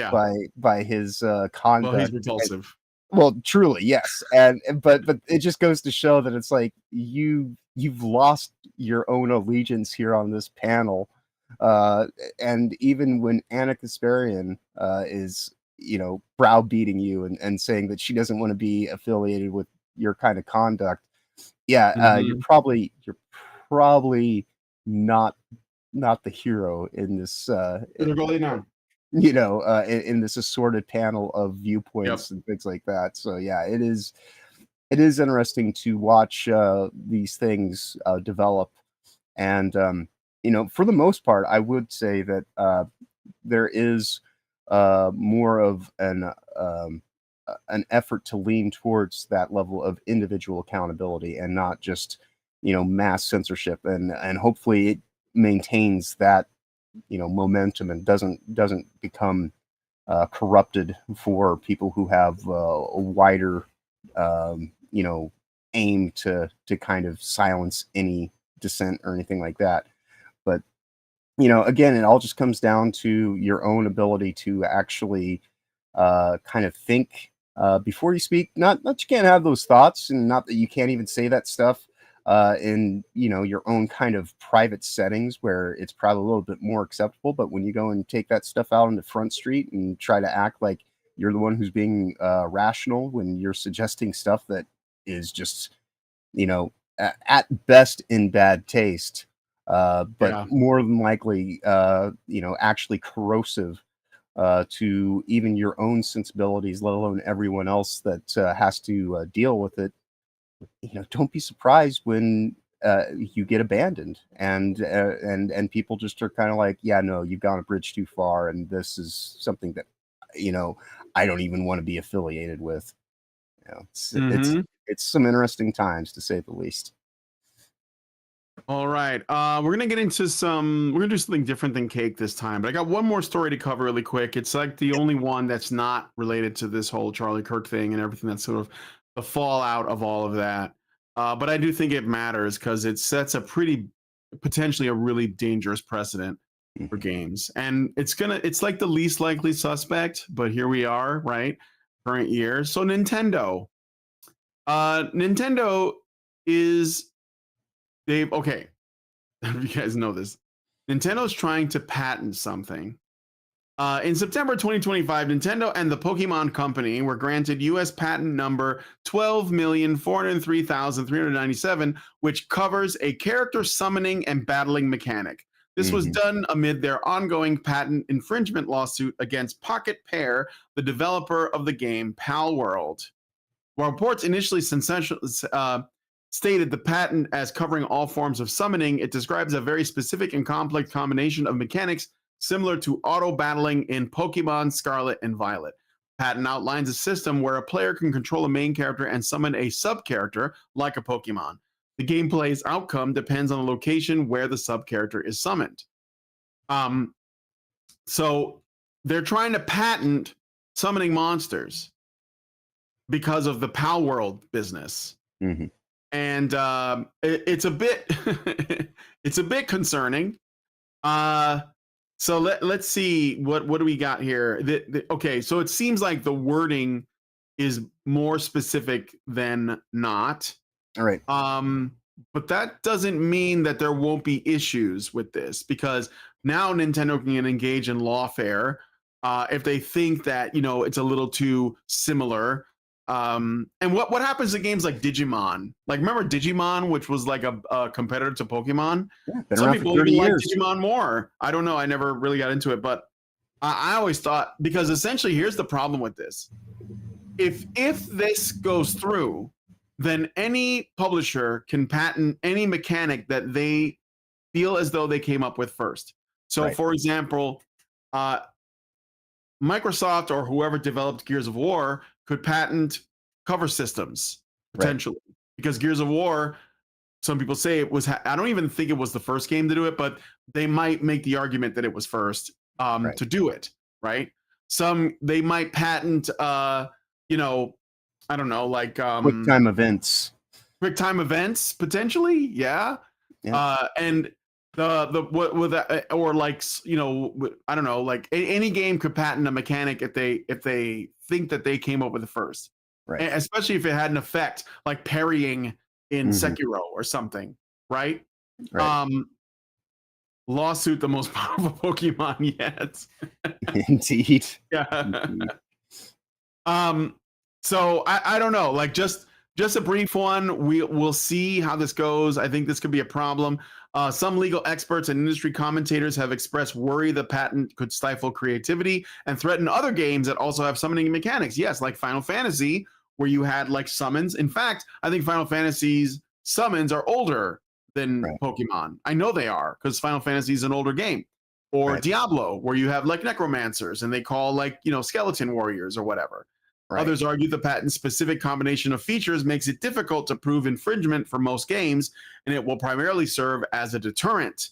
by his conduct. Well, he's repulsive. Well, truly, yes, and but it just goes to show that it's like you've lost your own allegiance here on this panel. And even when Anna Kasparian is, you know, browbeating you and saying that she doesn't want to be affiliated with your kind of conduct, you're probably not the hero in this. You know, in this assorted panel of viewpoints and things like that. So yeah, it is interesting to watch these things develop, and you know, for the most part, I would say that there is more of an effort to lean towards that level of individual accountability and not just, you know, mass censorship, and hopefully maintains that, momentum and doesn't become corrupted for people who have a wider, aim to kind of silence any dissent or anything like that. But again, it all just comes down to your own ability to actually kind of think before you speak. Not that you can't have those thoughts, and not that you can't even say that stuff in your own kind of private settings where it's probably a little bit more acceptable. But when you go and take that stuff out on the front street and try to act like you're the one who's being rational when you're suggesting stuff that is just at best in bad taste, but more than likely actually corrosive to even your own sensibilities, let alone everyone else that has to deal with it. Don't be surprised when you get abandoned and people just are kind of like, yeah, no, you've gone a bridge too far, and this is something that I don't even want to be affiliated with. It's some interesting times, to say the least. All right. We're gonna get into we're gonna do something different than cake this time, but I got one more story to cover really quick. It's like the only one that's not related to this whole Charlie Kirk thing and everything that's sort of the fallout of all of that. But I do think it matters because it sets a potentially a really dangerous precedent for games. And it's like the least likely suspect, but here we are, right? Current year. So Nintendo is okay. You guys know this. Nintendo's trying to patent something. In September 2025, Nintendo and the Pokemon Company were granted U.S. patent number 12,403,397, which covers a character summoning and battling mechanic. This was done amid their ongoing patent infringement lawsuit against Pocket Pair, the developer of the game Palworld. While reports initially stated the patent as covering all forms of summoning, it describes a very specific and complex combination of mechanics similar to auto battling in Pokemon Scarlet and Violet. Patent outlines a system where a player can control a main character and summon a sub-character like a Pokemon. The gameplay's outcome depends on the location where the sub-character is summoned. So they're trying to patent summoning monsters because of the Palworld business. And it's a bit it's a bit concerning. So let's see what do we got here. Okay, so it seems like the wording is more specific than not. All right. But that doesn't mean that there won't be issues with this, because now Nintendo can engage in lawfare if they think that it's a little too similar. And what happens to games like Digimon? Like, remember Digimon, which was like a competitor to Pokemon? Yeah, some people even like Digimon more. I don't know. I never really got into it, but I always thought, because essentially here's the problem with this. If this goes through, then any publisher can patent any mechanic that they feel as though they came up with first. So, for example, Microsoft or whoever developed Gears of War could patent cover systems potentially, because Gears of War, some people say it was, I don't even think it was the first game to do it, but they might make the argument that it was first to do it, right? They might patent, I don't know, like QuickTime events. QuickTime events potentially, yeah. And or like I don't know, like any game could patent a mechanic if they think that they came up with it first, and especially if it had an effect like parrying in Sekiro or something, right? Lawsuit, the most powerful Pokemon yet. Indeed. Yeah. So I don't know, like just a brief one. We'll see how this goes. I think this could be a problem. Some legal experts and industry commentators have expressed worry the patent could stifle creativity and threaten other games that also have summoning mechanics. Yes, like Final Fantasy, where you had like summons. In fact, I think Final Fantasy's summons are older than Pokemon. I know they are, because Final Fantasy is an older game. Or Diablo, where you have like necromancers and they call like, skeleton warriors or whatever. Others argue the patent's specific combination of features makes it difficult to prove infringement for most games, and it will primarily serve as a deterrent.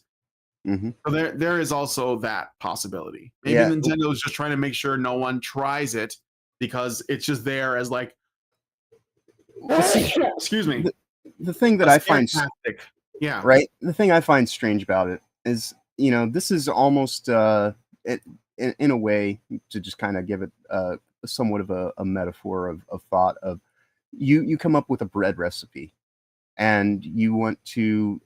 Mm-hmm. So there is also that possibility. Maybe Yeah. Nintendo is just trying to make sure no one tries it because it's just there as like, excuse me, The thing that a I scare find tactic. Yeah. right, the thing I find strange about it is, this is almost in a way, to just kind of give it somewhat of a metaphor of thought of, you come up with a bread recipe and you want to,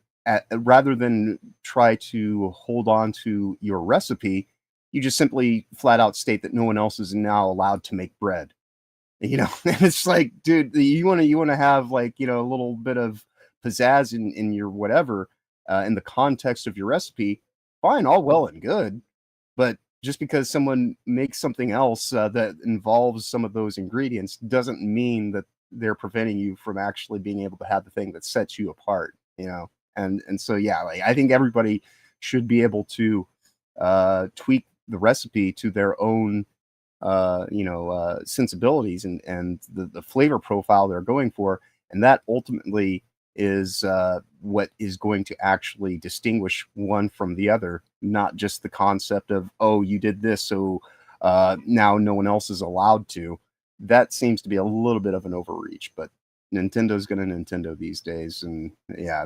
rather than try to hold on to your recipe, you just simply flat out state that no one else is now allowed to make bread. And it's like, dude, you want to have, like, a little bit of pizzazz in your whatever, in the context of your recipe. Fine, all well and good, but just because someone makes something else that involves some of those ingredients doesn't mean that they're preventing you from actually being able to have the thing that sets you apart. And so, yeah, like, I think everybody should be able to tweak the recipe to their own sensibilities and the flavor profile they're going for, and that ultimately is what is going to actually distinguish one from the other, not just the concept of, oh, you did this, so now no one else is allowed to. That seems to be a little bit of an overreach, but Nintendo's gonna Nintendo these days, and yeah,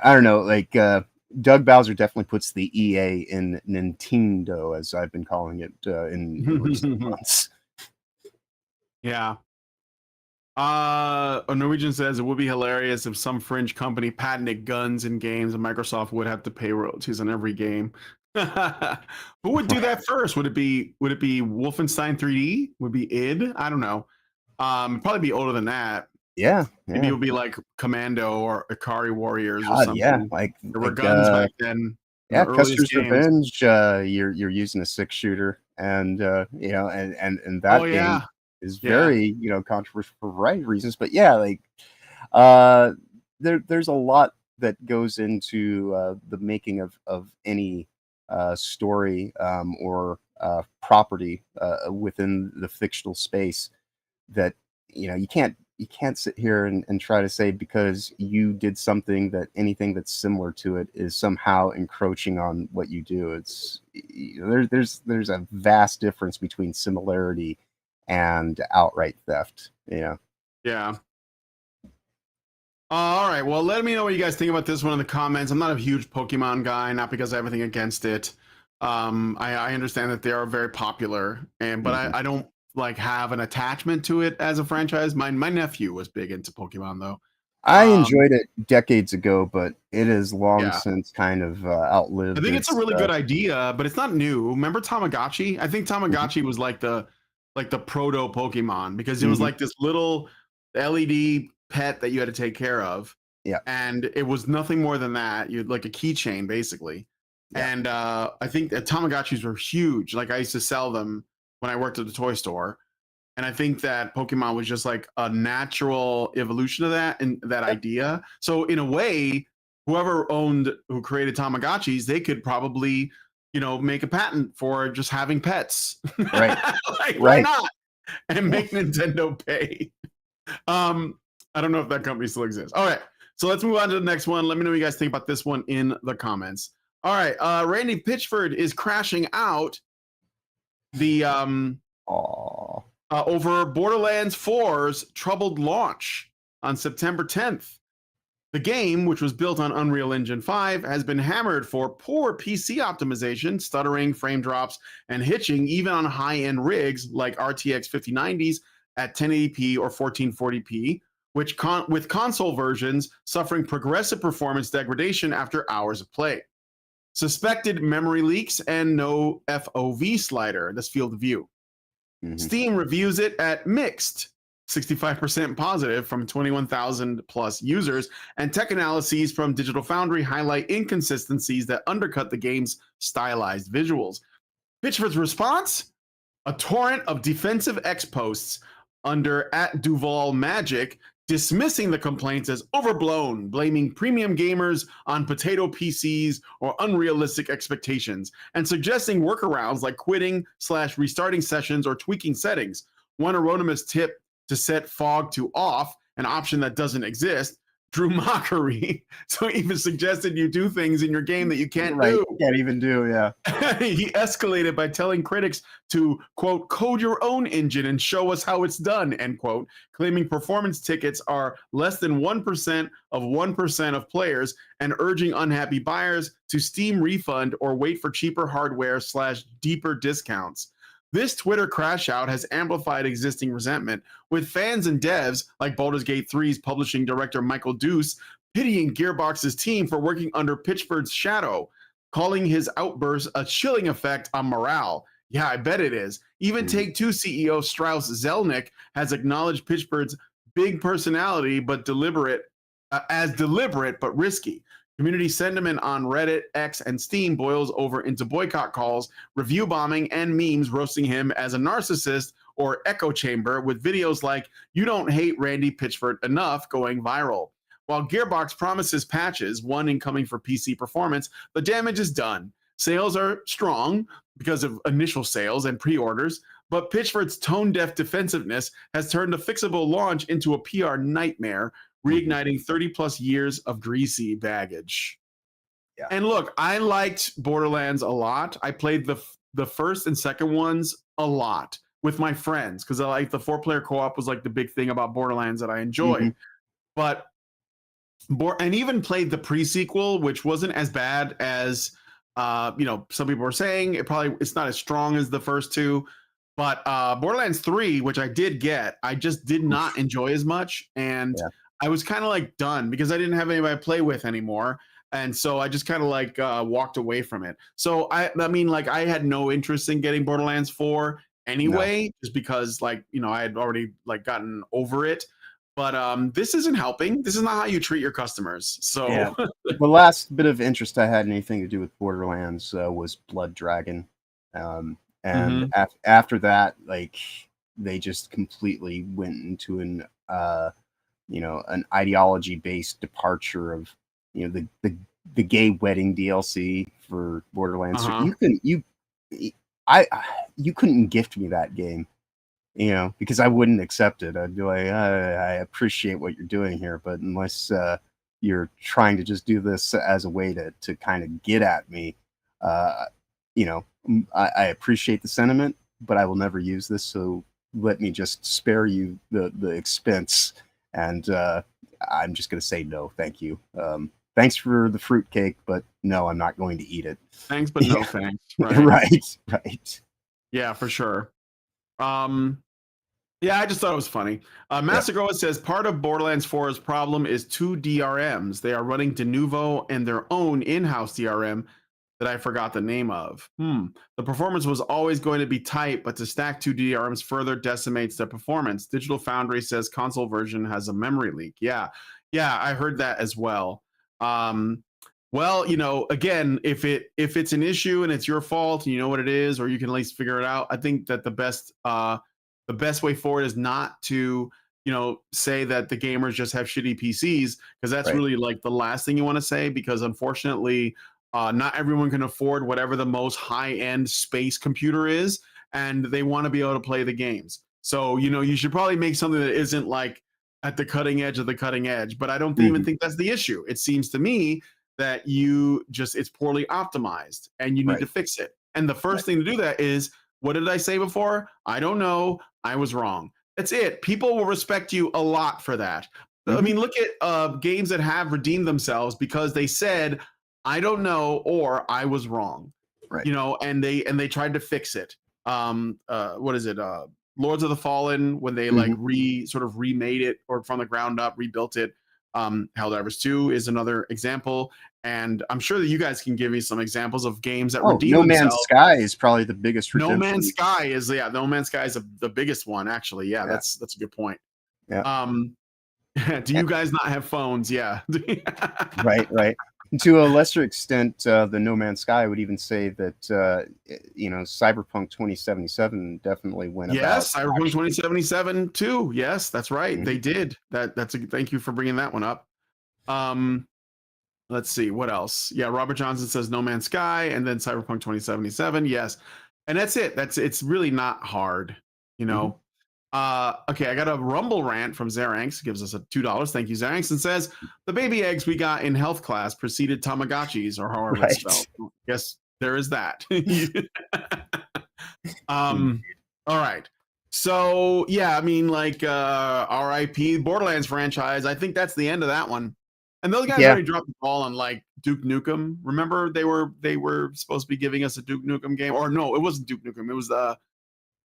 I don't know, like, Doug Bowser definitely puts the EA in Nintendo, as I've been calling it in recent months. Yeah. A Norwegian says it would be hilarious if some fringe company patented guns in games and Microsoft would have to pay royalties on every game. Who would do that first? Would it be Wolfenstein 3D? Would it be id? I don't know. Probably be older than that. Yeah, Maybe it would be like Commando or Ikari Warriors or God, something. yeah, like, There were guns back then. yeah, The earliest Custer's games. Revenge. You're using a 6-shooter, and and that Oh game yeah. is Yeah. very controversial for a variety of reasons. But yeah, like, there's a lot that goes into the making of any story or property within the fictional space, that you can't sit here and try to say because you did something that anything that's similar to it is somehow encroaching on what you do. It's there's a vast difference between similarity and outright theft. Yeah. All right. Well, let me know what you guys think about this one in the comments. I'm not a huge Pokemon guy, not because I have anything against it. I understand that they are very popular, but I don't like have an attachment to it as a franchise. My nephew was big into Pokemon though. I enjoyed it decades ago, but it is long Yeah. since kind of outlived. I think it's a really its, good idea, but it's not new. Remember Tamagotchi? I think Tamagotchi was like the proto Pokemon because it was like this little LED pet that you had to take care of. Yeah. And it was nothing more than that. You'd like a keychain basically. Yeah. And I think that Tamagotchis were huge. Like I used to sell them when I worked at the toy store. And I think that Pokemon was just like a natural evolution of that and that idea. So in a way, who created Tamagotchis, they could probably, make a patent for just having pets. Right. Like, why Right. not? And make Nintendo pay. I don't know if that company still exists. All right. So let's move on to the next one. Let me know what you guys think about this one in the comments. All right. Randy Pitchford is crashing out the Aww. over Borderlands 4's troubled launch on September 10th. The game, which was built on Unreal Engine 5, has been hammered for poor PC optimization, stuttering, frame drops, and hitching even on high-end rigs like RTX 5090s at 1080p or 1440p, with console versions suffering progressive performance degradation after hours of play. Suspected memory leaks and no FOV slider, that's field of view. Steam reviews it at mixed, 65% positive from 21,000 plus users, and tech analyses from Digital Foundry highlight inconsistencies that undercut the game's stylized visuals. Pitchford's response? A torrent of defensive X posts under @DuvalMagic dismissing the complaints as overblown, blaming premium gamers on potato PCs or unrealistic expectations, and suggesting workarounds like quitting/restarting sessions or tweaking settings. One anonymous tip to set fog to off, an option that doesn't exist, drew mockery. So he even suggested you do things in your game that you can't do. Can't even do, yeah. He escalated by telling critics to, quote, code your own engine and show us how it's done, end quote, claiming performance tickets are less than 1% of 1% of players and urging unhappy buyers to Steam refund or wait for cheaper hardware / deeper discounts. This Twitter crash out has amplified existing resentment, with fans and devs like Baldur's Gate 3's publishing director Michael Deuce pitying Gearbox's team for working under Pitchford's shadow, calling his outburst a chilling effect on morale. Yeah, I bet it is. Even Take-Two CEO Strauss Zelnick has acknowledged Pitchford's big personality but deliberate but risky. Community sentiment on Reddit, X, and Steam boils over into boycott calls, review bombing, and memes roasting him as a narcissist or echo chamber, with videos like "You don't hate Randy Pitchford enough" going viral. While Gearbox promises patches, one incoming for PC performance, the damage is done. Sales are strong because of initial sales and pre-orders, but Pitchford's tone-deaf defensiveness has turned a fixable launch into a PR nightmare, reigniting 30-plus years of greasy baggage. Yeah. And look, I liked Borderlands a lot. I played the first and second ones a lot with my friends because I like the 4-player co-op was like the big thing about Borderlands that I enjoyed. But and even played the pre-sequel, which wasn't as bad as some people were saying. It's not as strong as the first two. But Borderlands 3, which I did get, I just did not enjoy as much. And I was kind of like done because I didn't have anybody to play with anymore. And so I just kind of like walked away from it. So I mean, like I had no interest in getting Borderlands 4 anyway, just because like, I had already like gotten over it. But this isn't helping. This is not how you treat your customers. So the last bit of interest I had anything to do with Borderlands was Blood Dragon. And after that, like they just completely went into an ideology-based departure of the gay wedding DLC for Borderlands. So you couldn't gift me that game, because I wouldn't accept it. I'd be like, I appreciate what you're doing here, but unless you're trying to just do this as a way to kind of get at me, I appreciate the sentiment, but I will never use this. So let me just spare you the expense. And I'm just going to say no, thank you. Thanks for the fruitcake, but no, I'm not going to eat it. Thanks, but no thanks. Right. Yeah, for sure. Yeah, I just thought it was funny. Masagoa says part of Borderlands 4's problem is 2 DRMs. They are running Denuvo and their own in-house DRM that I forgot the name of. The performance was always going to be tight, but to stack 2 DRMs further decimates their performance. Digital Foundry says console version has a memory leak. Yeah, I heard that as well. Well, again, if it's an issue and it's your fault and you know what it is, or you can at least figure it out, I think that the best way forward is not to say that the gamers just have shitty PCs, because that's really like the last thing you want to say, because unfortunately not everyone can afford whatever the most high-end space computer is, and they want to be able to play the games. So you should probably make something that isn't like at the cutting edge of the cutting edge, but I don't even think that's the issue. It seems to me that it's poorly optimized and you need to fix it. And the first thing to do that is, what did I say before? I don't know. I was wrong. That's it. People will respect you a lot for that. I mean, look at games that have redeemed themselves because they said, I don't know, or I was wrong. And they tried to fix it. What is it? Lords of the Fallen, when they sort of remade it or from the ground up, rebuilt it. Helldivers 2 is another example. And I'm sure that you guys can give me some examples of games that redeem No themselves. Man's Sky is probably the biggest redemption. No Man's Sky is the biggest one, actually. Yeah, that's a good point. Yeah. Do you guys not have phones? Yeah. Right. To a lesser extent, the No Man's Sky, I would even say that Cyberpunk 2077 definitely went about. Yes, Cyberpunk 2077 too. Yes, that's right. They did. Thank you for bringing that one up. Let's see what else. Yeah, Robert Johnson says No Man's Sky and then Cyberpunk 2077. Yes, and that's it. It's really not hard. Okay, I got a Rumble rant from Xeranx, gives us a $2. Thank you, Xeranx, and says the baby eggs we got in health class preceded Tamagotchis, or however it's Right. spelled. Yes, there is that. All right. So yeah, I mean, like RIP Borderlands franchise. I think that's the end of that one. And those guys Yeah. already dropped the ball on like Duke Nukem. Remember they were supposed to be giving us a Duke Nukem game, or no, it wasn't Duke Nukem. It was the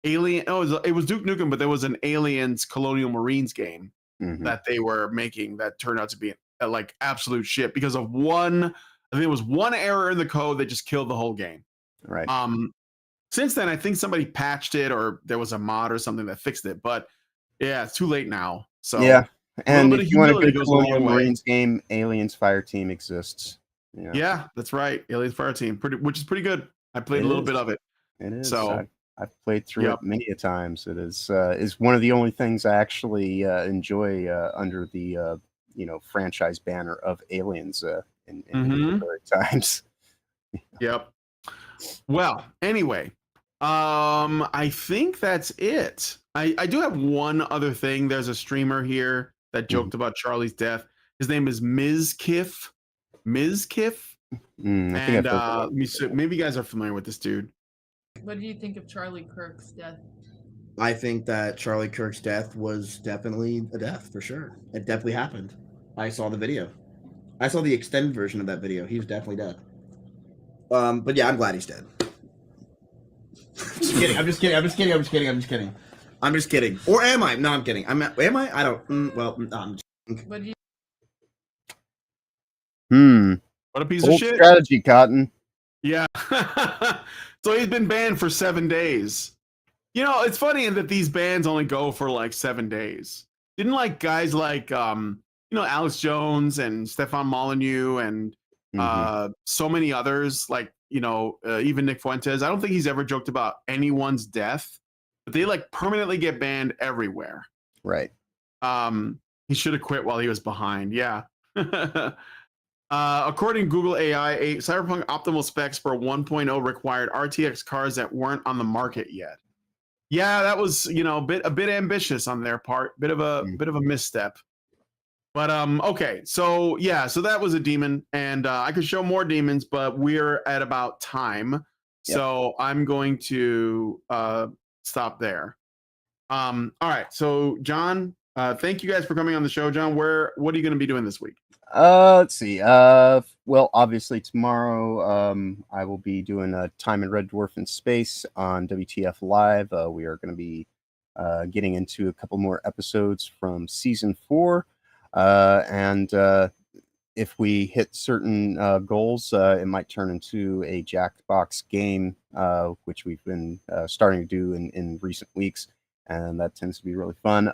Alien. Oh, it was Duke Nukem, but there was an Aliens Colonial Marines game that they were making that turned out to be like absolute shit because of one. I think it was one error in the code that just killed the whole game. Right. Since then, I think somebody patched it, or there was a mod or something that fixed it. But yeah, it's too late now. So yeah, and bit if of you want a humility good goes a long Colonial way. Marines game, Aliens Fireteam exists. Yeah, that's right. Aliens Fireteam, which is pretty good. I played a little bit of it. It is. So I've played through it many a times. It is one of the only things I actually enjoy under the franchise banner of Aliens in contemporary times. Yep. Well, anyway, I think that's it. I do have one other thing. There's a streamer here that joked about Charlie's death. His name is Ms. Kiff. Ms. Kiff. And maybe you guys are familiar with this dude. What do you think of Charlie Kirk's death? I think that Charlie Kirk's death was definitely a death for sure. It definitely happened. I saw the video. I saw the extended version of that video. He was definitely dead. But yeah, I'm glad he's dead. I'm just kidding. Or am I? No, I'm kidding. Am I? I don't. I'm just What do you What a piece Old of shit. strategy, Cotton. Yeah. So he's been banned for 7 days. You know, it's funny that these bans only go for like 7 days. Didn't like guys like Alex Jones and Stefan Molyneux and so many others, like even Nick Fuentes. I don't think he's ever joked about anyone's death, but they like permanently get banned everywhere. Right. He should have quit while he was behind. Yeah. According to Google AI, Cyberpunk optimal specs for 1.0 required RTX cars that weren't on the market yet. Yeah, that was a bit ambitious on their part, bit of a misstep. But okay, so yeah, so that was a demon, and I could show more demons, but we're at about time, so I'm going to stop there. All right, so John, thank you guys for coming on the show. John, what are you going to be doing this week? Let's see. Well, obviously tomorrow, I will be doing a Time in Red Dwarf in Space on WTF Live. We are going to be getting into a couple more episodes from season 4, and if we hit certain goals, it might turn into a Jackbox game, which we've been starting to do in recent weeks. And that tends to be really fun.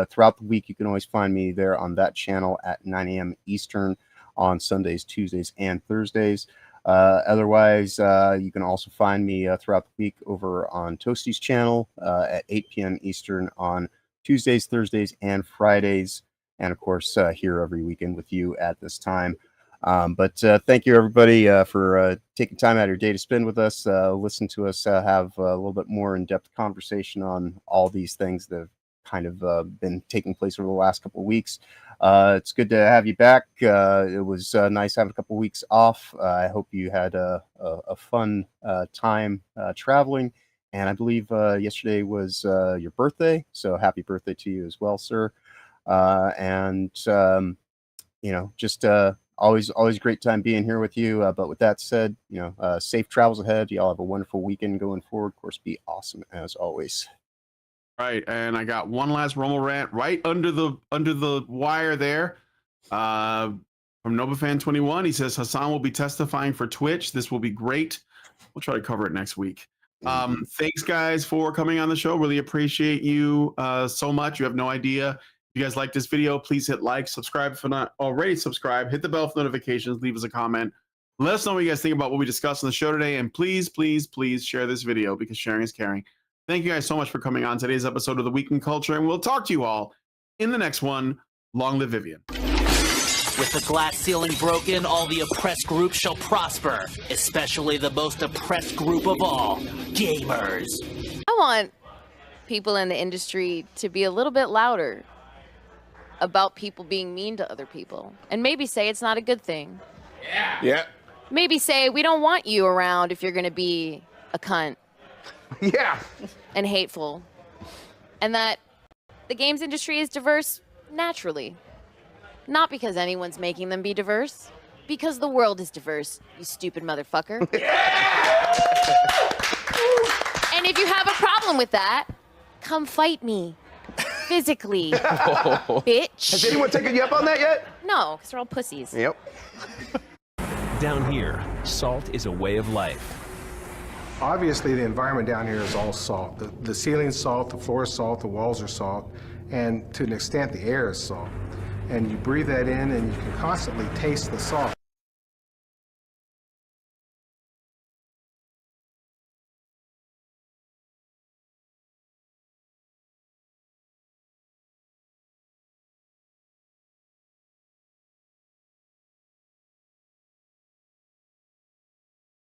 Throughout the week, you can always find me there on that channel at 9 a.m. Eastern on Sundays, Tuesdays, and Thursdays. Otherwise, you can also find me throughout the week over on Toasty's channel at 8 p.m. Eastern on Tuesdays, Thursdays, and Fridays. And of course, here every weekend with you at this time. But thank you, everybody, for taking time out of your day to spend with us, listen to us have a little bit more in-depth conversation on all these things that have kind of been taking place over the last couple of weeks. It's good to have you back. It was nice having a couple of weeks off. I hope you had a fun time traveling. And I believe yesterday was your birthday, so happy birthday to you as well, sir. Just always a great time being here with you. But with that said, safe travels ahead. Y'all have a wonderful weekend going forward. Of course, be awesome as always. Right, and I got one last Romo rant right under the wire there. From NovaFan21, he says Hassan will be testifying for Twitch. This will be great. We'll try to cover it next week. Thanks, guys, for coming on the show. Really appreciate you so much. You have no idea. If you guys like this video, please hit like, subscribe if you're not already subscribed, hit the bell for notifications, leave us a comment. Let us know what you guys think about what we discussed on the show today, and please, please, please share this video because sharing is caring. Thank you guys so much for coming on today's episode of The Week in Culture, and we'll talk to you all in the next one. Long live Vivian. With the glass ceiling broken, all the oppressed groups shall prosper, especially the most oppressed group of all, gamers. I want people in the industry to be a little bit louder about people being mean to other people. And maybe say it's not a good thing. Yeah. Maybe say we don't want you around if you're going to be a cunt. Yeah. And hateful. And that the games industry is diverse naturally. Not because anyone's making them be diverse. Because the world is diverse, you stupid motherfucker. And if you have a problem with that, come fight me. Physically. Bitch. Has anyone taken you up on that yet? No, because they're all pussies. Yep. Down here, salt is a way of life. Obviously, the environment down here is all salt. The ceiling's salt, the floor is salt, the walls are salt, and to an extent, the air is salt. And you breathe that in, and you can constantly taste the salt.